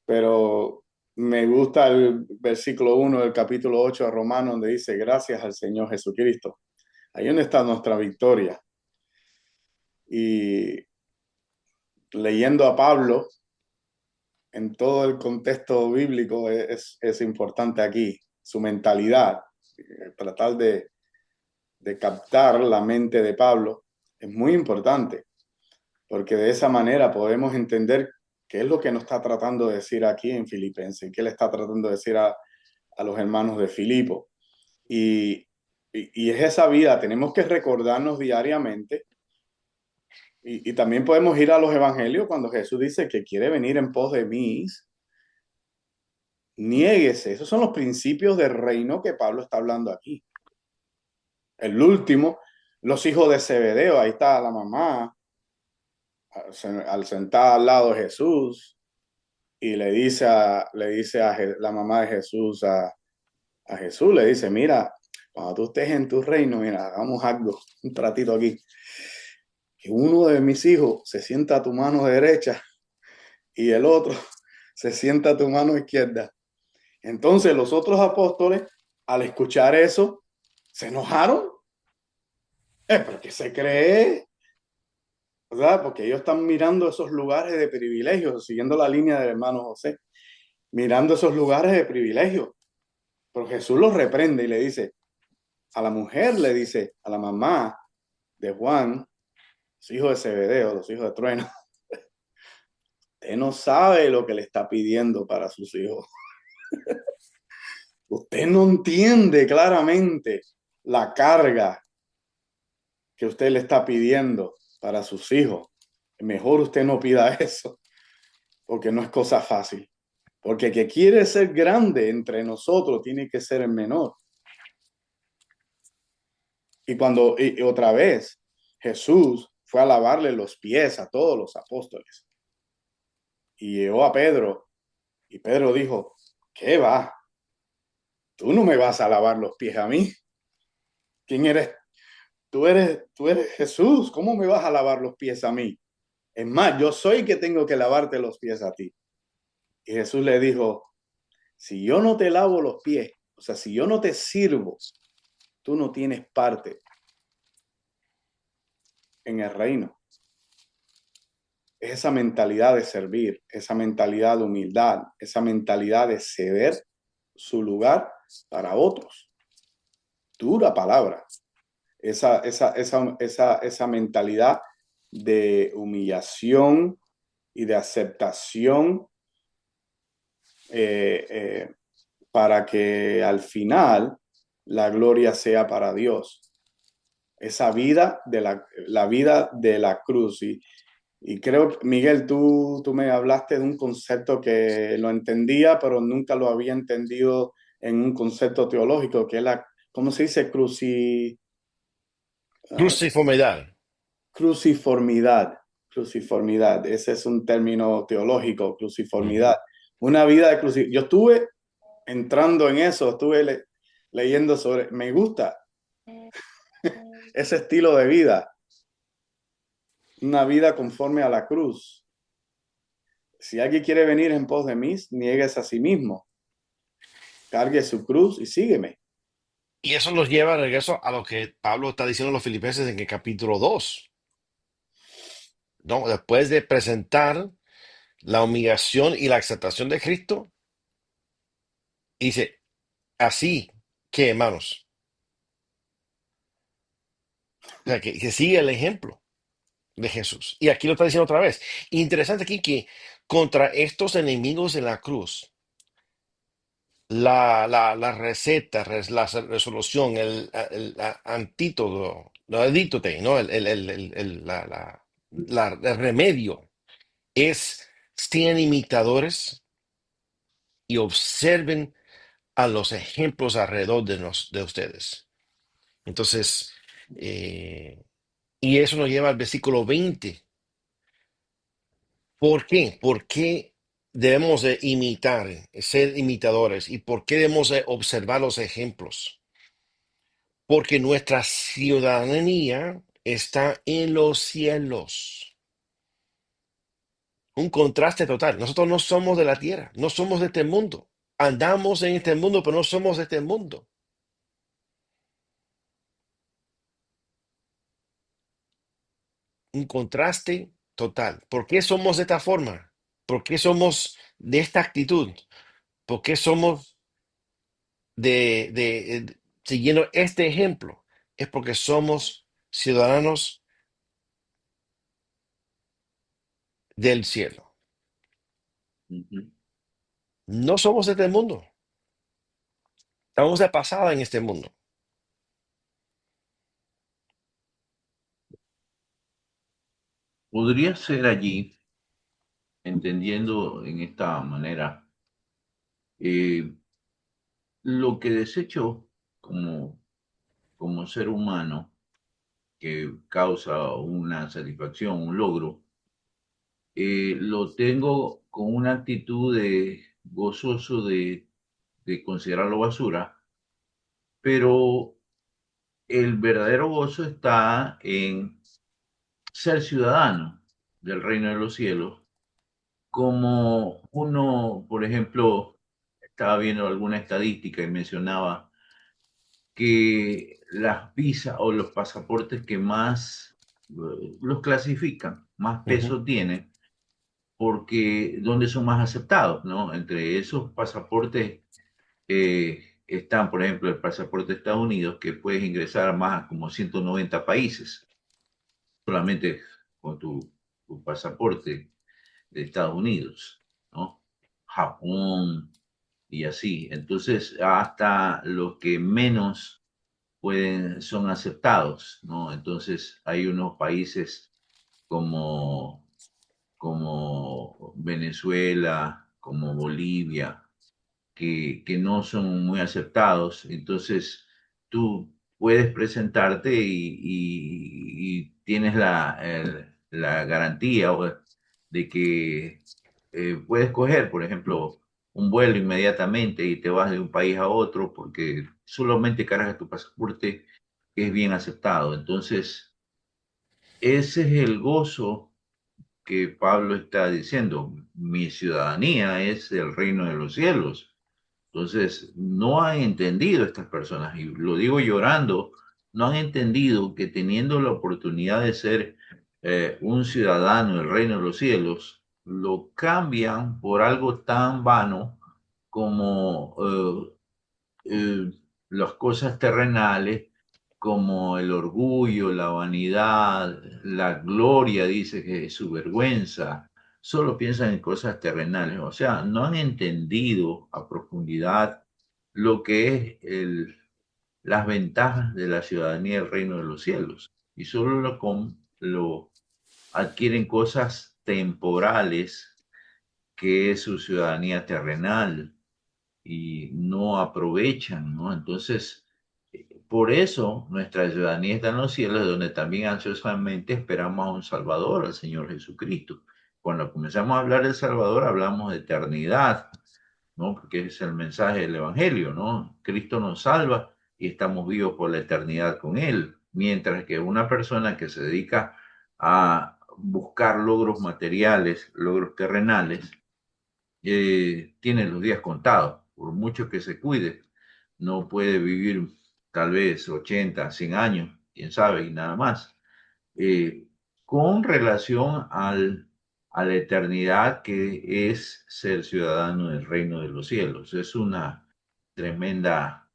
Pero me gusta el versículo 1 del capítulo 8 de Romano, donde dice, gracias al Señor Jesucristo. Ahí donde está nuestra victoria. Y leyendo a Pablo en todo el contexto bíblico es importante aquí, su mentalidad, tratar de captar la mente de Pablo es muy importante, porque de esa manera podemos entender qué es lo que nos está tratando de decir aquí en Filipenses, qué le está tratando de decir a los hermanos de Filipo. Y, y es esa vida, tenemos que recordarnos diariamente. Y también podemos ir a los evangelios cuando Jesús dice que quiere venir en pos de mí, niéguese. Esos son los principios del reino que Pablo está hablando aquí. El último, los hijos de Zebedeo, ahí está la mamá, al sentar al lado de Jesús, y le dice a la mamá de Jesús a Jesús, le dice, mira, cuando tú estés en tu reino, mira, hagamos algo, un tratito aquí, que uno de mis hijos se sienta a tu mano derecha y el otro se sienta a tu mano izquierda. Entonces los otros apóstoles, al escuchar eso, se enojaron. ¿Pero qué se cree? ¿Verdad? Porque ellos están mirando esos lugares de privilegio, siguiendo la línea del hermano José, mirando esos lugares de privilegio. Pero Jesús los reprende y le dice, a la mujer le dice, a la mamá de Juan, los hijos de Zebedeo, los hijos de Trueno, usted no sabe lo que le está pidiendo para sus hijos. Usted no entiende claramente la carga que usted le está pidiendo para sus hijos. Mejor usted no pida eso, porque no es cosa fácil. Porque el que quiere ser grande entre nosotros tiene que ser el menor. Y otra vez, Jesús fue a lavarle los pies a todos los apóstoles. Y llegó a Pedro, y Pedro dijo, ¿qué va? Tú no me vas a lavar los pies a mí. ¿Quién eres? Tú eres Jesús. ¿Cómo me vas a lavar los pies a mí? Es más, yo soy que tengo que lavarte los pies a ti. Y Jesús le dijo, si yo no te lavo los pies, o sea, si yo no te sirvo, tú no tienes parte en el reino. Es esa mentalidad de servir, esa mentalidad de humildad, esa mentalidad de ceder su lugar para otros. Dura palabra. Esa mentalidad de humillación y de aceptación para que al final la gloria sea para Dios. Esa vida la vida de la cruz. Y creo que, Miguel, tú me hablaste de un concepto que lo entendía, pero nunca lo había entendido en un concepto teológico, que es ¿cómo se dice? Cruciformidad. Cruciformidad. Cruciformidad. Ese es un término teológico, cruciformidad. Una vida de cruciformidad. Yo estuve entrando en eso, leyendo sobre, me gusta ese estilo de vida, una vida conforme a la cruz. Si alguien quiere venir en pos de mí, niegues a sí mismo, cargue su cruz y sígueme. Y eso nos lleva a regreso a lo que Pablo está diciendo a los filipenses en el capítulo 2, ¿no? Después de presentar la humillación y la aceptación de Cristo, dice, así que, hermanos, o sea, que sigue el ejemplo de Jesús. Y aquí lo está diciendo otra vez. Interesante aquí que contra estos enemigos de la cruz, la receta, la resolución, el antídoto, no, el dítote, ¿no? El remedio es sean imitadores y observen a los ejemplos alrededor de ustedes. Entonces, y eso nos lleva al versículo 20. ¿Por qué? ¿Por qué debemos de imitar, ser imitadores? ¿Y por qué debemos de observar los ejemplos? Porque nuestra ciudadanía está en los cielos. Un contraste total. Nosotros no somos de la tierra, no somos de este mundo. Andamos en este mundo, pero no somos de este mundo. Un contraste total. ¿Por qué somos de esta forma? ¿Por qué somos de esta actitud? ¿Por qué somos siguiendo este ejemplo? es porque somos ciudadanos del cielo. Ujú. No somos de este mundo. Estamos de pasada en este mundo. Podría ser allí, entendiendo en esta manera, eh, lo que desecho como, como ser humano que causa una satisfacción, un logro, lo tengo con una actitud de gozoso de considerarlo basura, pero el verdadero gozo está en ser ciudadano del reino de los cielos, como uno, por ejemplo, estaba viendo alguna estadística y mencionaba que las visas o los pasaportes que más los clasifican, más Ujú, peso tienen, porque donde son más aceptados, ¿no? Entre esos pasaportes están, por ejemplo, el pasaporte de Estados Unidos, que puedes ingresar a más como 190 países solamente con tu pasaporte de Estados Unidos, ¿no? Japón y así. Entonces, hasta los que menos pueden, son aceptados, ¿no? Entonces, hay unos países como, como Venezuela, como Bolivia, que no son muy aceptados. Entonces, tú puedes presentarte y tienes la garantía de que puedes coger, por ejemplo, un vuelo inmediatamente y te vas de un país a otro porque solamente cargas tu pasaporte que es bien aceptado. Entonces, ese es el gozo que Pablo está diciendo. Mi ciudadanía es el reino de los cielos. Entonces, no han entendido estas personas, y lo digo llorando, no han entendido que teniendo la oportunidad de ser un ciudadano del reino de los cielos, lo cambian por algo tan vano como las cosas terrenales, como el orgullo, la vanidad, la gloria, dice que es su vergüenza, solo piensan en cosas terrenales, o sea, no han entendido a profundidad lo que es las ventajas de la ciudadanía del reino de los cielos, y solo lo adquieren cosas temporales, que es su ciudadanía terrenal, y no aprovechan, ¿no? Entonces, por eso nuestra ciudadanía está en los cielos, donde también ansiosamente esperamos a un Salvador, al Señor Jesucristo. Cuando comenzamos a hablar del Salvador, hablamos de eternidad, ¿no? Porque es el mensaje del Evangelio, ¿no? Cristo nos salva y estamos vivos por la eternidad con Él, mientras que una persona que se dedica a buscar logros materiales, logros terrenales, tiene los días contados, por mucho que se cuide, no puede vivir tal vez 80, 100 años, quién sabe, y nada más. Eh, con relación a la eternidad que es ser ciudadano del reino de los cielos, es una tremenda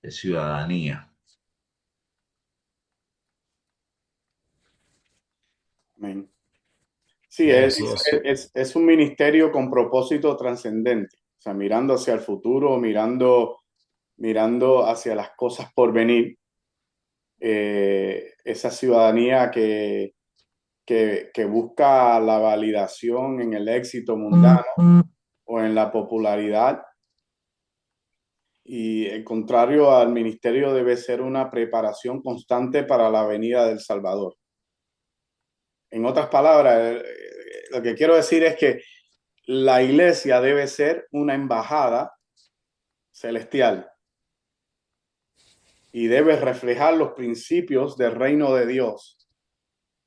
ciudadanía. Amén. Sí, así es. es un ministerio con propósito trascendente, o sea, mirando hacia el futuro, mirando hacia las cosas por venir. Esa ciudadanía que busca la validación en el éxito mundano o en la popularidad, y el contrario al ministerio debe ser una preparación constante para la venida del Salvador. En otras palabras, lo que quiero decir es que la iglesia debe ser una embajada celestial y debe reflejar los principios del reino de Dios.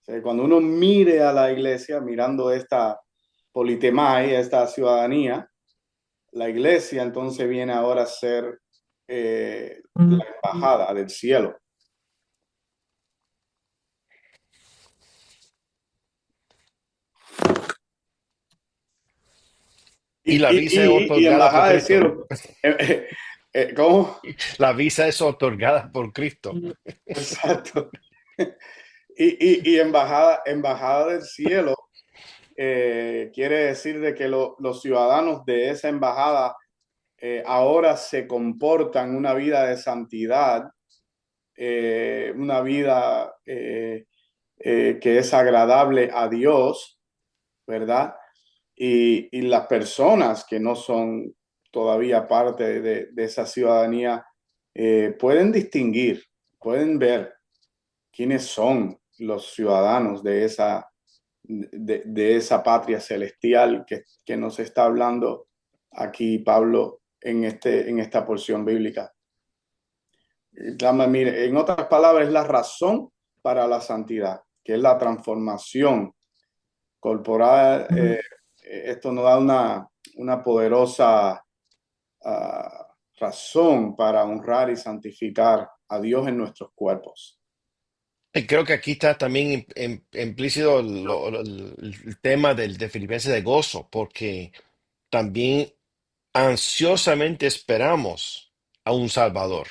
O sea, cuando uno mire a la iglesia, mirando esta politemai, esta ciudadanía, la iglesia entonces viene ahora a ser la embajada del cielo. Y la visa es Y otorgada por embajada del Cristo. cielo. ¿Cómo? La visa es otorgada por Cristo. Exacto. Y embajada del cielo quiere decir de que los ciudadanos de esa embajada ahora se comportan una vida de santidad, una vida que es agradable a Dios, ¿verdad? Y las personas que no son todavía parte de esa ciudadanía pueden distinguir, pueden ver quiénes son los ciudadanos de esa patria celestial que nos está hablando aquí Pablo en esta porción bíblica. Mire, en otras palabras, es la razón para la santidad, que es la transformación corporal. Esto nos da una poderosa razón para honrar y santificar a Dios en nuestros cuerpos. Y creo que aquí está también implícito el tema de Filipenses de gozo, porque también ansiosamente esperamos a un Salvador.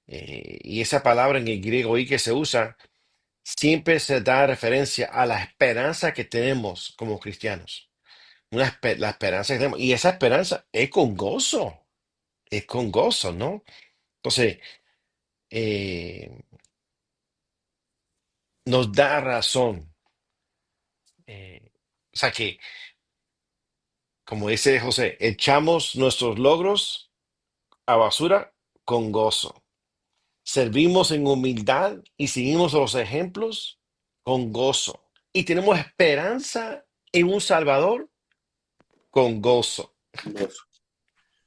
Y esa palabra en el griego y que se usa siempre se da referencia a la esperanza que tenemos como cristianos. La esperanza que tenemos. Y esa esperanza es con gozo, ¿no? Entonces, eh, nos da razón. O sea que, como dice José, echamos nuestros logros a basura con gozo. Servimos en humildad y seguimos los ejemplos con gozo. Y tenemos esperanza en un Salvador con gozo.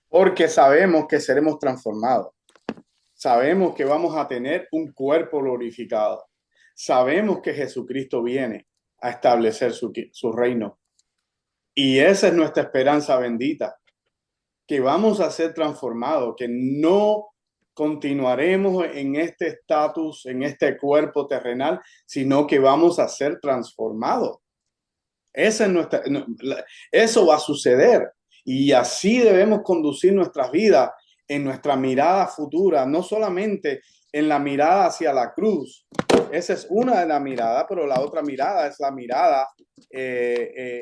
Porque sabemos que seremos transformados. Sabemos que vamos a tener un cuerpo glorificado. Sabemos que Jesucristo viene a establecer su reino. Y esa es nuestra esperanza bendita, que vamos a ser transformados, que no continuaremos en este estatus, en este cuerpo terrenal, sino que vamos a ser transformados. Esa es eso va a suceder. Y así debemos conducir nuestras vidas en nuestra mirada futura, no solamente en la mirada hacia la cruz. Esa es una de las miradas, pero la otra mirada es la mirada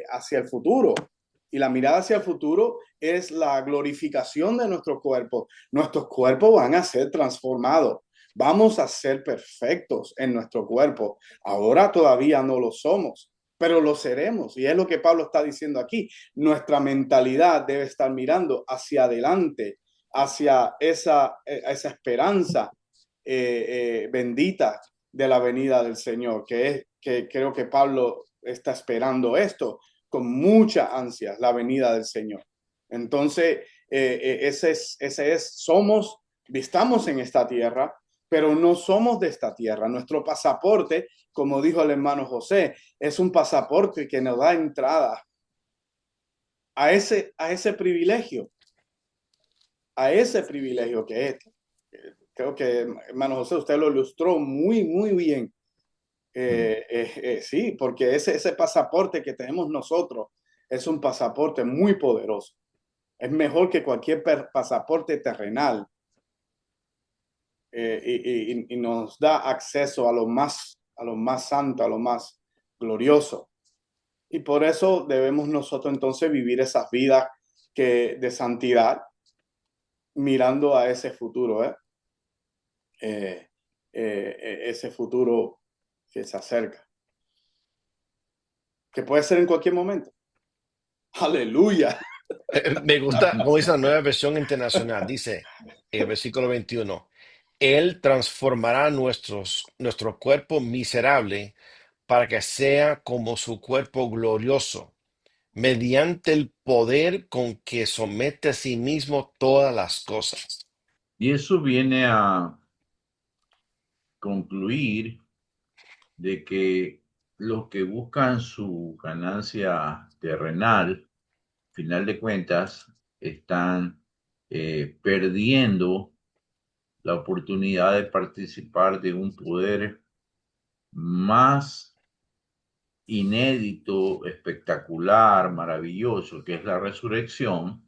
hacia el futuro. Y la mirada hacia el futuro es la glorificación de nuestro cuerpo. Nuestros cuerpos van a ser transformados. Vamos a ser perfectos en nuestro cuerpo. Ahora todavía no lo somos, pero lo seremos. Y es lo que Pablo está diciendo aquí. Nuestra mentalidad debe estar mirando hacia adelante, hacia esa esperanza bendita de la venida del Señor, que creo que Pablo está esperando esto con mucha ansia, la venida del Señor. Entonces, estamos en esta tierra, pero no somos de esta tierra. Nuestro pasaporte, como dijo el hermano José, es un pasaporte que nos da entrada a ese privilegio, que es. Creo que, hermano José, usted lo ilustró muy, muy bien. Sí, porque ese pasaporte que tenemos nosotros es un pasaporte muy poderoso. Es mejor que cualquier pasaporte terrenal y nos da acceso a lo más santo, a lo más glorioso. Y por eso debemos nosotros entonces vivir esas vidas de santidad mirando a ese futuro, eh, ese futuro que se acerca, que puede ser en cualquier momento. Aleluya. Me gusta, como dice la nueva versión internacional, dice en el versículo 21, Él transformará nuestro cuerpo miserable para que sea como su cuerpo glorioso, mediante el poder con que somete a sí mismo todas las cosas. Y eso viene a concluir de que los que buscan su ganancia terrenal, final de cuentas, están perdiendo la oportunidad de participar de un poder más inédito, espectacular, maravilloso, que es la resurrección,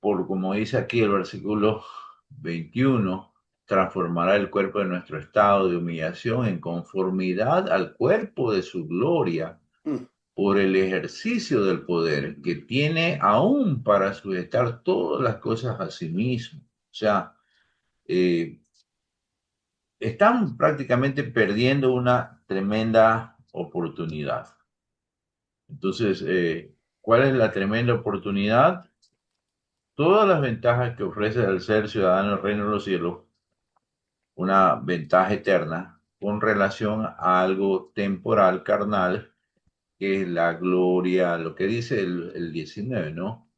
por como dice aquí el versículo 21, transformará el cuerpo de nuestro estado de humillación en conformidad al cuerpo de su gloria Mm. por el ejercicio del poder que tiene aún para sujetar todas las cosas a sí mismo. O sea, eh, están prácticamente perdiendo una tremenda oportunidad. Entonces, ¿cuál es la tremenda oportunidad? Todas las ventajas que ofrece el ser ciudadano del reino de los cielos, una ventaja eterna con relación a algo temporal, carnal, que es la gloria, lo que dice el 19, ¿no?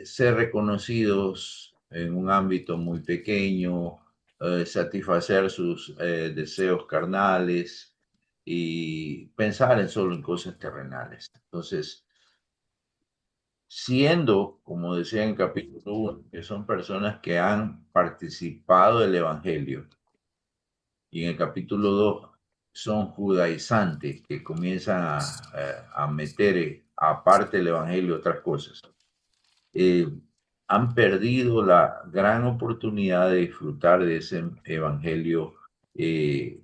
Ser reconocidos en un ámbito muy pequeño, satisfacer sus deseos carnales y pensar en solo en cosas terrenales. Entonces, siendo, como decía en el capítulo 1, que son personas que han participado del Evangelio, y en el capítulo 2 son judaizantes que comienzan a meter, aparte del Evangelio, otras cosas. Eh, Han perdido la gran oportunidad de disfrutar de ese Evangelio eh,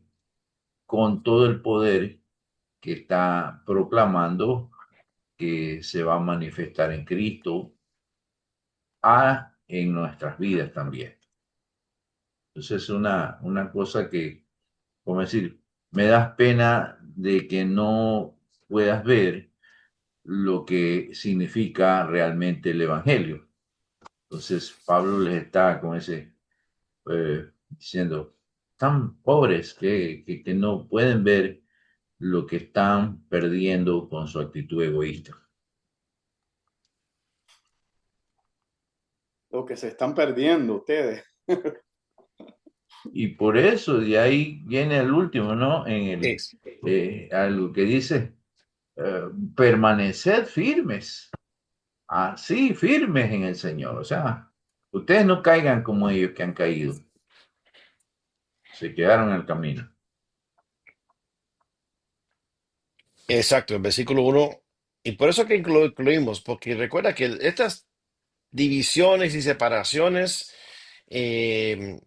con todo el poder que está proclamando que se va a manifestar en Cristo en nuestras vidas también. Entonces es una cosa que, como decir, me das pena de que no puedas ver lo que significa realmente el Evangelio. Entonces Pablo les está, como ese, diciendo, tan pobres que no pueden ver lo que están perdiendo con su actitud egoísta. Lo que se están perdiendo ustedes. Y por eso, de ahí viene el último, ¿no? Es. Algo que dice, eh, permaneced firmes, así firmes en el Señor. O sea, ustedes no caigan como ellos que han caído, se quedaron en el camino. Exacto, el versículo 1. Y por eso que incluimos, porque recuerda que estas divisiones y separaciones eh,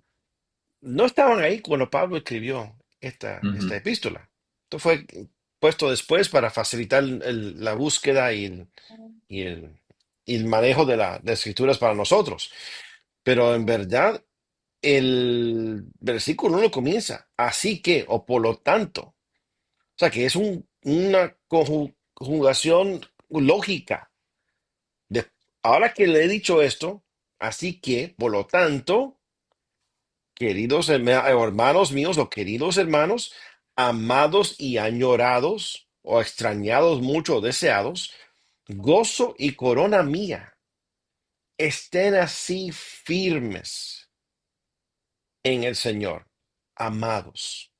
no estaban ahí cuando Pablo escribió esta Ujú. epístola. Esto fue puesto después para facilitar la búsqueda y el, y el manejo de escrituras para nosotros. Pero en verdad, el versículo 1 comienza, así que, o por lo tanto. O sea, que es una conjugación lógica. De- Ahora que le he dicho esto, así que, por lo tanto, queridos hermanos míos o queridos hermanos, amados y añorados o extrañados mucho o deseados, gozo y corona mía, estén así firmes en el Señor, amados.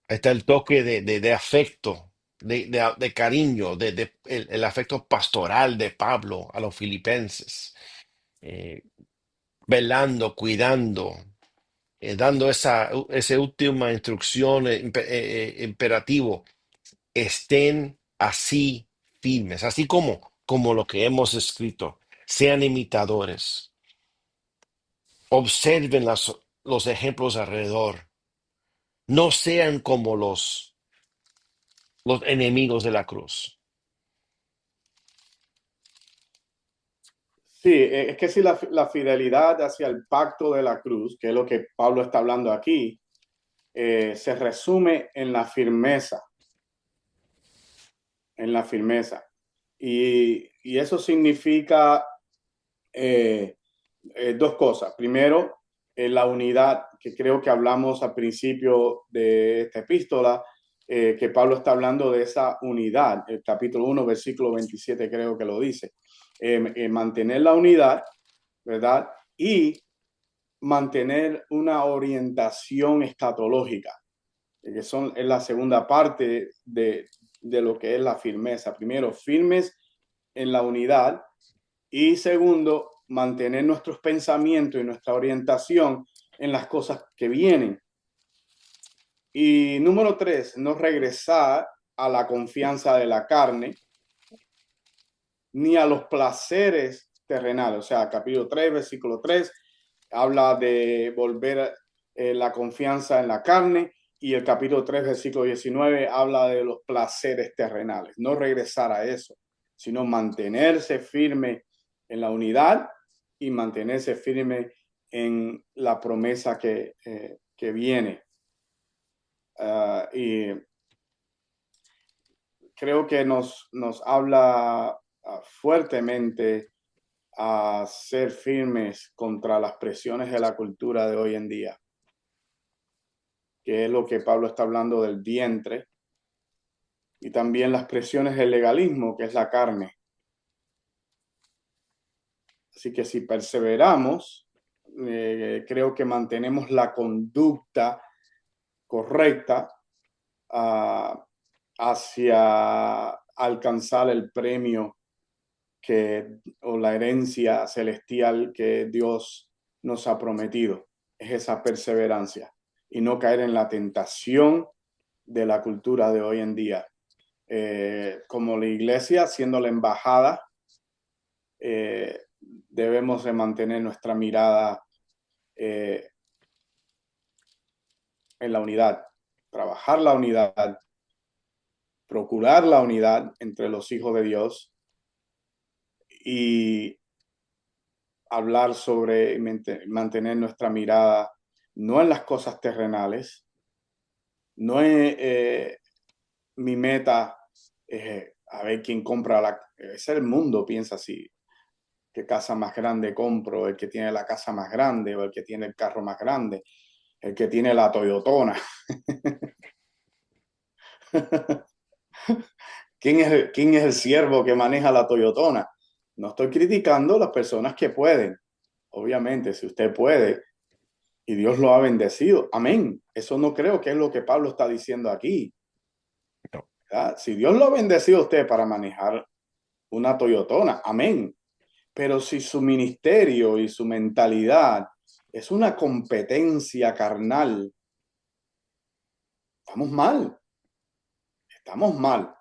Ahí está el toque de afecto, de cariño, el afecto pastoral de Pablo a los filipenses, eh, velando, cuidando, dando esa última instrucción imperativo. Estén así firmes, así como lo que hemos escrito. Sean imitadores. Observen los ejemplos alrededor. No sean como los enemigos de la cruz. Sí, es que si la fidelidad hacia el pacto de la cruz, que es lo que Pablo está hablando aquí, se resume en la firmeza, en la firmeza. Y eso significa eh, dos cosas. Primero, la unidad, que creo que hablamos al principio de esta epístola, que Pablo está hablando de esa unidad. El capítulo 1, versículo 27 creo que lo dice. Mantener la unidad, ¿verdad? Y mantener una orientación escatológica, que es la segunda parte de lo que es la firmeza. Primero, firmes en la unidad y segundo, mantener nuestros pensamientos y nuestra orientación en las cosas que vienen. Y número tres, no regresar a la confianza de la carne, ni a los placeres terrenales. O sea, capítulo 3, versículo 3, habla de volver la confianza en la carne, y el capítulo 3, versículo 19, habla de los placeres terrenales. No regresar a eso, sino mantenerse firme en la unidad y mantenerse firme en la promesa que viene. Y creo que nos habla fuertemente a ser firmes contra las presiones de la cultura de hoy en día, que es lo que Pablo está hablando del vientre, y también las presiones del legalismo, que es la carne. Así que si perseveramos, creo que mantenemos la conducta correcta hacia alcanzar el premio o la herencia celestial que Dios nos ha prometido. Es esa perseverancia y no caer en la tentación de la cultura de hoy en día. Como la iglesia, siendo la embajada, debemos de mantener nuestra mirada en la unidad, trabajar la unidad, procurar la unidad entre los hijos de Dios, y hablar sobre mantener nuestra mirada no en las cosas terrenales, no es mi meta a ver quién compra es el mundo, piensa así, qué casa más grande compro, el que tiene la casa más grande o el que tiene el carro más grande, el que tiene la Toyotona. ¿Quién es el siervo que maneja la Toyotona? No estoy criticando a las personas que pueden. Obviamente, si usted puede y Dios lo ha bendecido, amén. Eso no creo que es lo que Pablo está diciendo aquí. No. Si Dios lo ha bendecido a usted para manejar una Toyotona, amén. Pero si su ministerio y su mentalidad es una competencia carnal, estamos mal, estamos mal.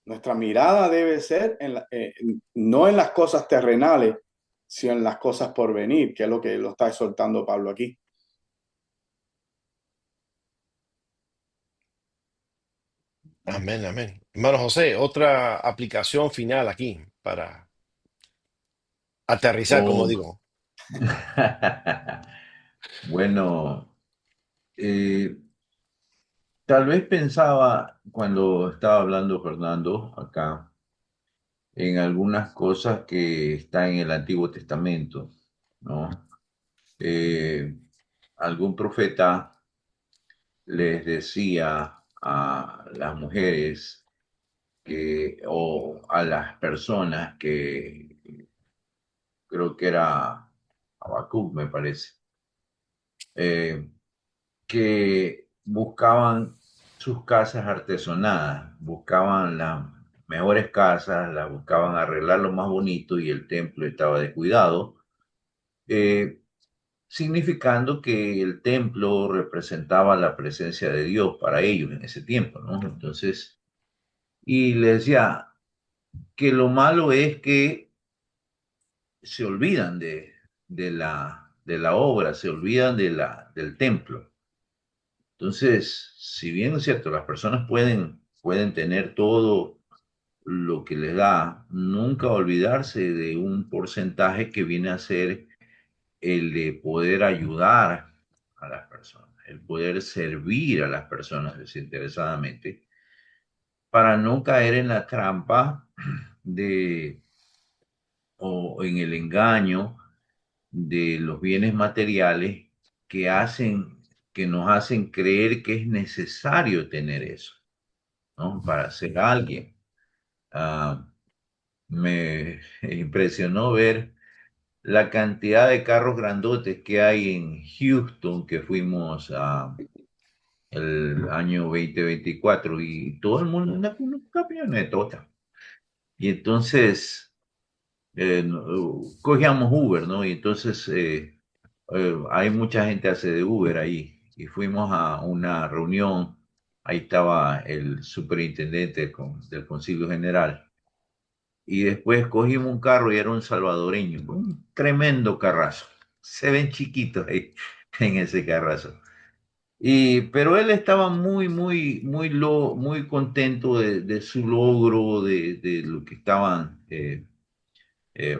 Nuestra mirada debe ser no en las cosas terrenales, sino en las cosas por venir, que es lo que lo está exhortando Pablo aquí. Amén, amén. Hermano José, otra aplicación final aquí para aterrizar, como Oh, digo. bueno, eh, tal vez pensaba cuando estaba hablando Fernando acá en algunas cosas que están en el Antiguo Testamento, ¿no? Eh, algún profeta les decía a las mujeres o a las personas que creo que era Habacuc, me parece, eh, que buscaban sus casas artesonadas, buscaban las mejores casas, las buscaban arreglar lo más bonito y el templo estaba descuidado, eh, significando que el templo representaba la presencia de Dios para ellos en ese tiempo, ¿no? Entonces, y les decía que lo malo es que se olvidan de la obra, se olvidan del templo. Entonces, si bien es cierto, las personas pueden tener todo lo que les da, nunca olvidarse de un porcentaje que viene a ser el de poder ayudar a las personas, el poder servir a las personas desinteresadamente, para no caer en la trampa de o en el engaño de los bienes materiales que nos hacen creer que es necesario tener eso, ¿no? Para ser alguien. Ah, me impresionó ver la cantidad de carros grandotes que hay en Houston, que fuimos el año 2024, y todo el mundo anda con una camionetota. Y entonces cogíamos Uber, ¿no? Y entonces hay mucha gente hace de Uber ahí. Y fuimos a una reunión, ahí estaba el superintendente del Concilio General. y después cogimos un carro y era un salvadoreño, un tremendo carrazo. Se ven chiquitos ahí en ese carrazo. Pero él estaba muy contento de su logro, de lo que estaban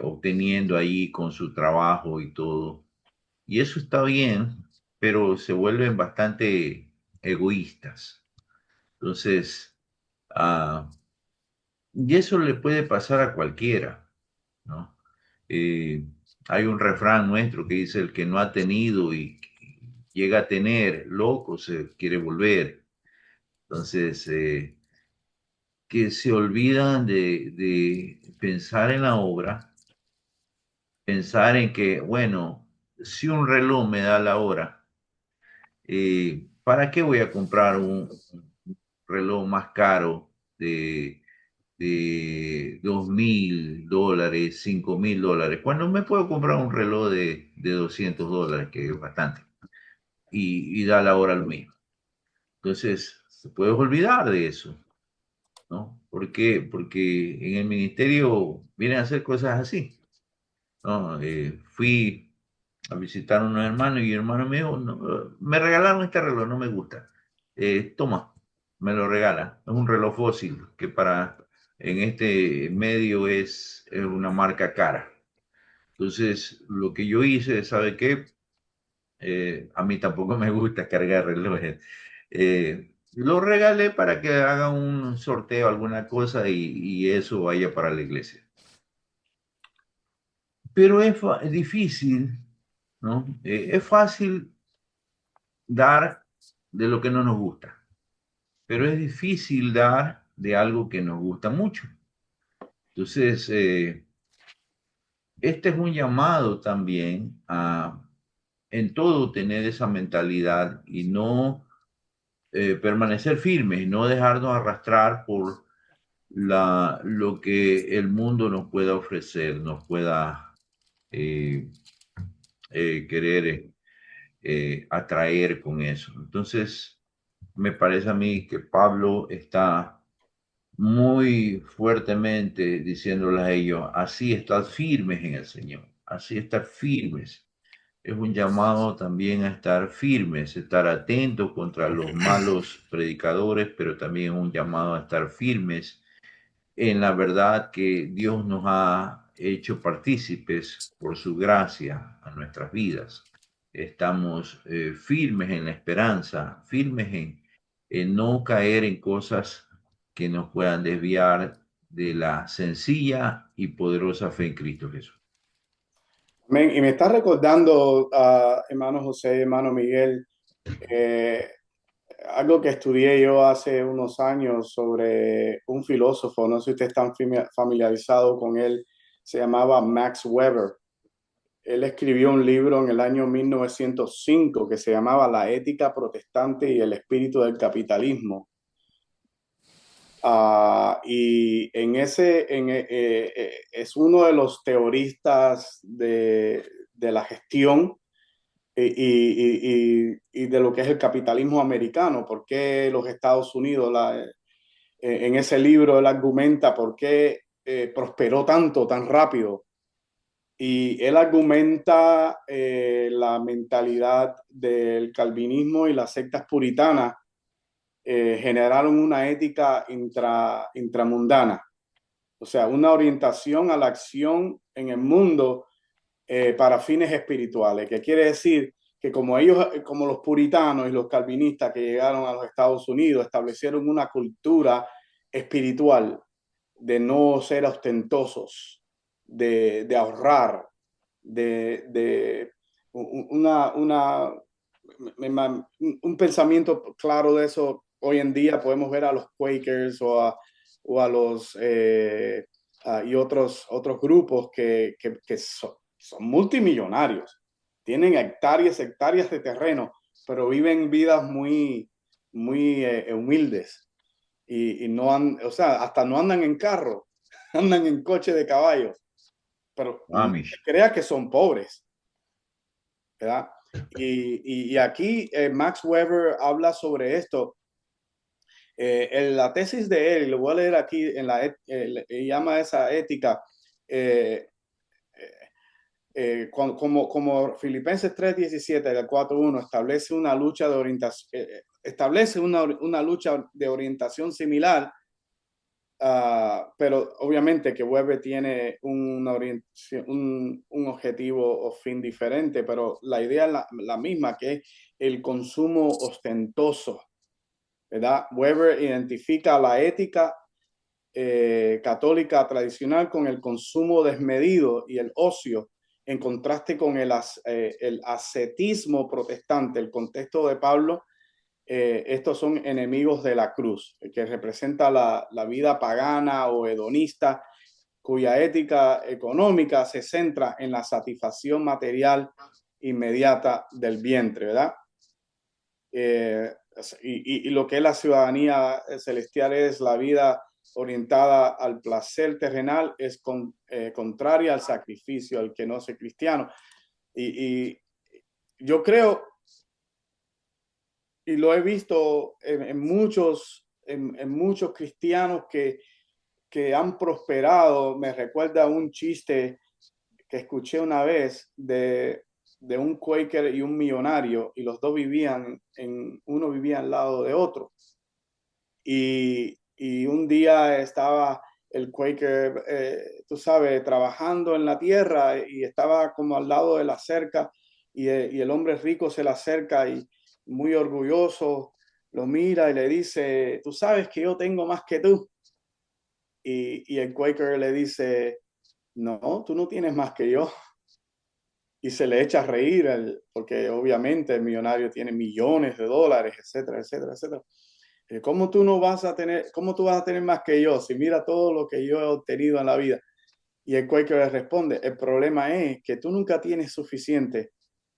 obteniendo ahí con su trabajo y todo. Y eso está bien, pero se vuelven bastante egoístas. Entonces, ah, y eso le puede pasar a cualquiera, ¿no? Eh, Hay un refrán nuestro que dice, el que no ha tenido y llega a tener, loco se quiere volver. Entonces, que se olvidan de pensar en la obra, pensar en que, bueno, si un reloj me da la hora, ¿para qué voy a comprar un reloj más caro de $2,000, $5,000, cuando me puedo comprar un reloj de $200, que es bastante, y da la hora lo mismo? Entonces, se puede olvidar de eso, ¿no? ¿Por qué? Porque en el ministerio vienen a hacer cosas así, ¿no? Fui a visitar a unos hermanos y el hermano me dijo, "No, me regalaron este reloj, no me gusta. Toma, me lo regala. Es un reloj fósil que para en este medio es una marca cara. Entonces, lo que yo hice, ¿sabe qué? A mí tampoco me gusta cargar relojes. Lo regalé para que haga un sorteo, alguna cosa, y eso vaya para la iglesia. Pero es difícil, ¿no? Es fácil dar de lo que no nos gusta, pero es difícil dar de algo que nos gusta mucho. Entonces, este es un llamado también a en todo tener esa mentalidad y no permanecer firmes y no dejarnos arrastrar por lo que el mundo nos pueda ofrecer, nos pueda eh, querer atraer con eso. Entonces, me parece a mí que Pablo está muy fuertemente diciéndoles a ellos, así estad firmes en el Señor, así estar firmes. Es un llamado también a estar firmes, estar atentos contra los malos predicadores, pero también un llamado a estar firmes en la verdad que Dios nos ha hecho partícipes por su gracia a nuestras vidas. Estamos firmes en la esperanza, firmes en no caer en cosas que nos puedan desviar de la sencilla y poderosa fe en Cristo Jesús. Amén. Y me está recordando, hermano José, hermano Miguel, eh, algo que estudié yo hace unos años sobre un filósofo, no sé si ustedes están familiarizados con él, se llamaba Max Weber. Él escribió un libro en el año 1905 que se llamaba La ética protestante y el espíritu del capitalismo. Y en es uno de los teoristas de la gestión y de lo que es el capitalismo americano, por qué los Estados Unidos, en ese libro él argumenta por qué prosperó tanto, tan rápido. Y él argumenta la mentalidad del calvinismo y las sectas puritanas generaron una ética intramundana, o sea, una orientación a la acción en el mundo para fines espirituales, que quiere decir que como ellos, como los puritanos y los calvinistas que llegaron a los Estados Unidos, establecieron una cultura espiritual de no ser ostentosos, de ahorrar, de un pensamiento claro de eso. Hoy en día podemos ver a los Quakers o a los y otros grupos que son multimillonarios, tienen hectáreas, hectáreas de terreno, pero viven vidas muy humildes y no o sea, hasta no andan en carro, andan en coche de caballos, pero no se Amish. crea que son pobres, ¿verdad? Y aquí Max Weber habla sobre esto La tesis de él, y lo voy a leer aquí, llama esa ética, eh, como Filipenses 3:17 del 4:1 establece una lucha de orientación, establece una lucha de orientación similar. Pero obviamente que Weber tiene una orientación, un objetivo o fin diferente, pero la idea es la misma, que es el consumo ostentoso, ¿verdad? Weber identifica la ética católica tradicional con el consumo desmedido y el ocio, en contraste con el ascetismo protestante. El contexto de Pablo, estos son enemigos de la cruz, que representa la vida pagana o hedonista, cuya ética económica se centra en la satisfacción material inmediata del vientre, ¿verdad? Eh, y lo que es la ciudadanía celestial es la vida orientada al placer terrenal, es contraria al sacrificio, al que no es cristiano. Y yo creo, y lo he visto en muchos cristianos que han prosperado. Me recuerda un chiste que escuché una vez de un Quaker y un millonario, y los dos uno vivía al lado de otro. Y un día estaba el Quaker, tú sabes, trabajando en la tierra, y estaba como al lado de la cerca, y el hombre rico se le acerca y muy orgulloso lo mira y le dice, tú sabes que yo tengo más que tú. Y el Quaker le dice, no, tú no tienes más que yo. Y se le echa a reír, porque obviamente el millonario tiene millones de dólares, etcétera, etcétera, etcétera. ¿Cómo tú no vas a tener, cómo tú vas a tener más que yo si mira todo lo que yo he obtenido en la vida? Y el Quaker le responde, el problema es que tú nunca tienes suficiente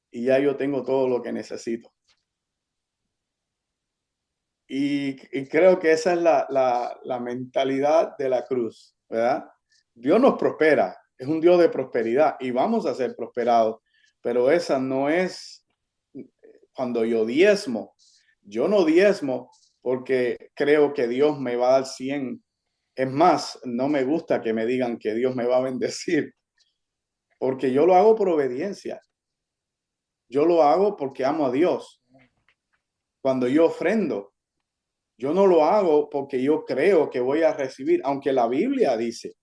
y ya yo tengo todo lo que necesito. Y creo que esa es la mentalidad de la cruz, ¿verdad? Dios nos prospera, es un Dios de prosperidad y vamos a ser prosperados, pero esa no es cuando yo no diezmo porque creo que Dios me va a dar 100. Es más, no me gusta que me digan que Dios me va a bendecir, porque yo lo hago por obediencia. Yo lo hago porque amo a Dios. Cuando yo ofrendo, yo no lo hago porque yo creo que voy a recibir, aunque la Biblia dice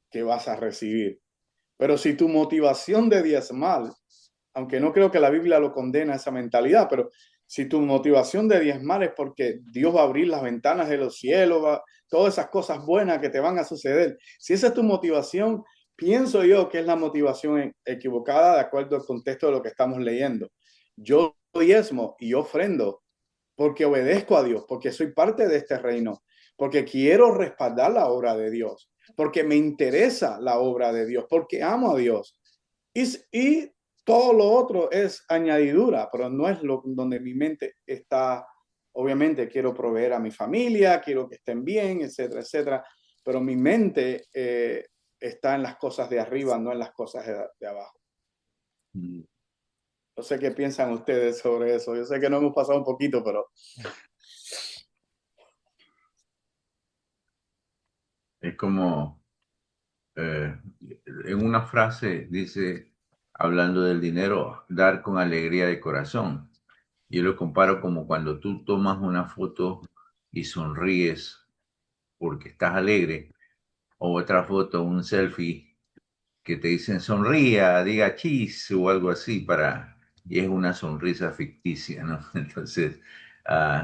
que vas a recibir. Pero si tu motivación de diezmar, aunque no creo que la Biblia lo condena esa mentalidad, pero si tu motivación de diezmar es porque Dios va a abrir las ventanas de los cielos, todas esas cosas buenas que te van a suceder, si esa es tu motivación, pienso yo que es la motivación equivocada de acuerdo al contexto de lo que estamos leyendo. Yo diezmo y ofrendo porque obedezco a Dios, porque soy parte de este reino, porque quiero respaldar la obra de Dios, porque me interesa la obra de Dios, porque amo a Dios. Y todo lo otro es añadidura, pero no es donde mi mente está. Obviamente quiero proveer a mi familia, quiero que estén bien, etcétera, etcétera, pero mi mente está en las cosas de arriba, no en las cosas de abajo. Mm. No sé qué piensan ustedes sobre eso. Yo sé que no hemos pasado un poquito, pero Es como en una frase dice, hablando del dinero, dar con alegría de corazón. Yo lo comparo como cuando tú tomas una foto y sonríes porque estás alegre, o otra foto, un selfie que te dicen sonría, diga cheese o algo así y es una sonrisa ficticia, ¿no? Entonces,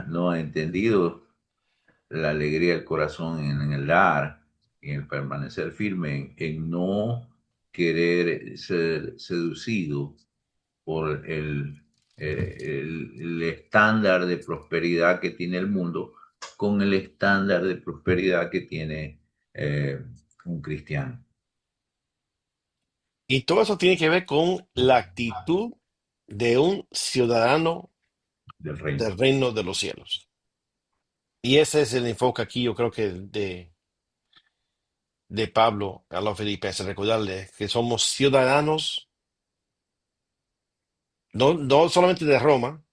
no he entendido la alegría del corazón en el dar, en el permanecer firme, en no querer ser seducido por el estándar de prosperidad que tiene el mundo con el estándar de prosperidad que tiene eh, un cristiano Y todo eso tiene que ver con la actitud de un ciudadano del reino. del reino de los cielos. Y ese es el enfoque aquí, yo creo que de Pablo a los filipenses, recordarles que somos ciudadanos, no solamente de Roma,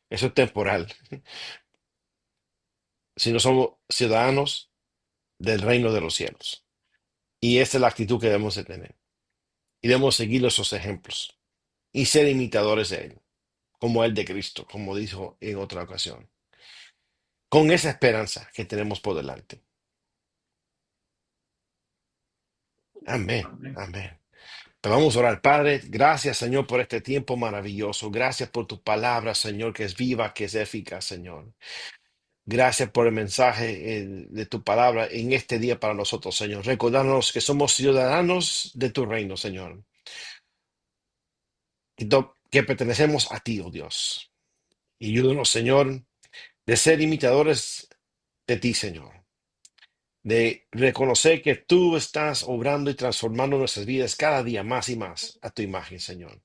eso es temporal, sino somos ciudadanos del reino de los cielos. Y esta es la actitud que debemos de tener. Y debemos seguir esos ejemplos y ser imitadores de Él, como el de Cristo, como dijo en otra ocasión, con esa esperanza que tenemos por delante. Amén, Amén. amén. Te vamos a orar, Padre. Gracias, Señor, por este tiempo maravilloso. Gracias por tu palabra, Señor, que es viva, que es eficaz, Señor. Gracias por el mensaje de tu palabra en este día para nosotros, Señor. Recordarnos que somos ciudadanos de tu reino, Señor. Que pertenecemos a ti, oh Dios. Y ayúdanos, Señor, de ser imitadores de ti, Señor. De reconocer que tú estás obrando y transformando nuestras vidas cada día más y más a tu imagen, Señor.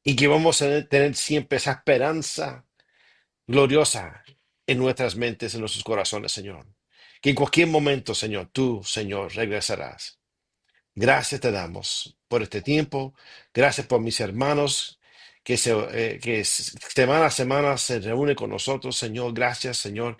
Y que vamos a tener siempre esa esperanza gloriosa en nuestras mentes, en nuestros corazones, Señor. Que en cualquier momento, Señor, tú, Señor, regresarás. Gracias te damos por este tiempo. Gracias por mis hermanos semana a semana se reúnen con nosotros, Señor. Gracias, Señor.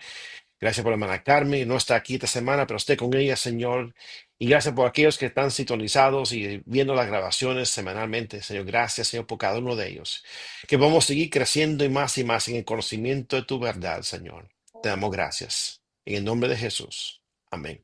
Gracias por la hermana Carmen. No está aquí esta semana, pero esté con ella, Señor. Y gracias por aquellos que están sintonizados y viendo las grabaciones semanalmente, Señor. Gracias, Señor, por cada uno de ellos. Que vamos a seguir creciendo y más en el conocimiento de tu verdad, Señor. Te damos gracias. En el nombre de Jesús. Amén.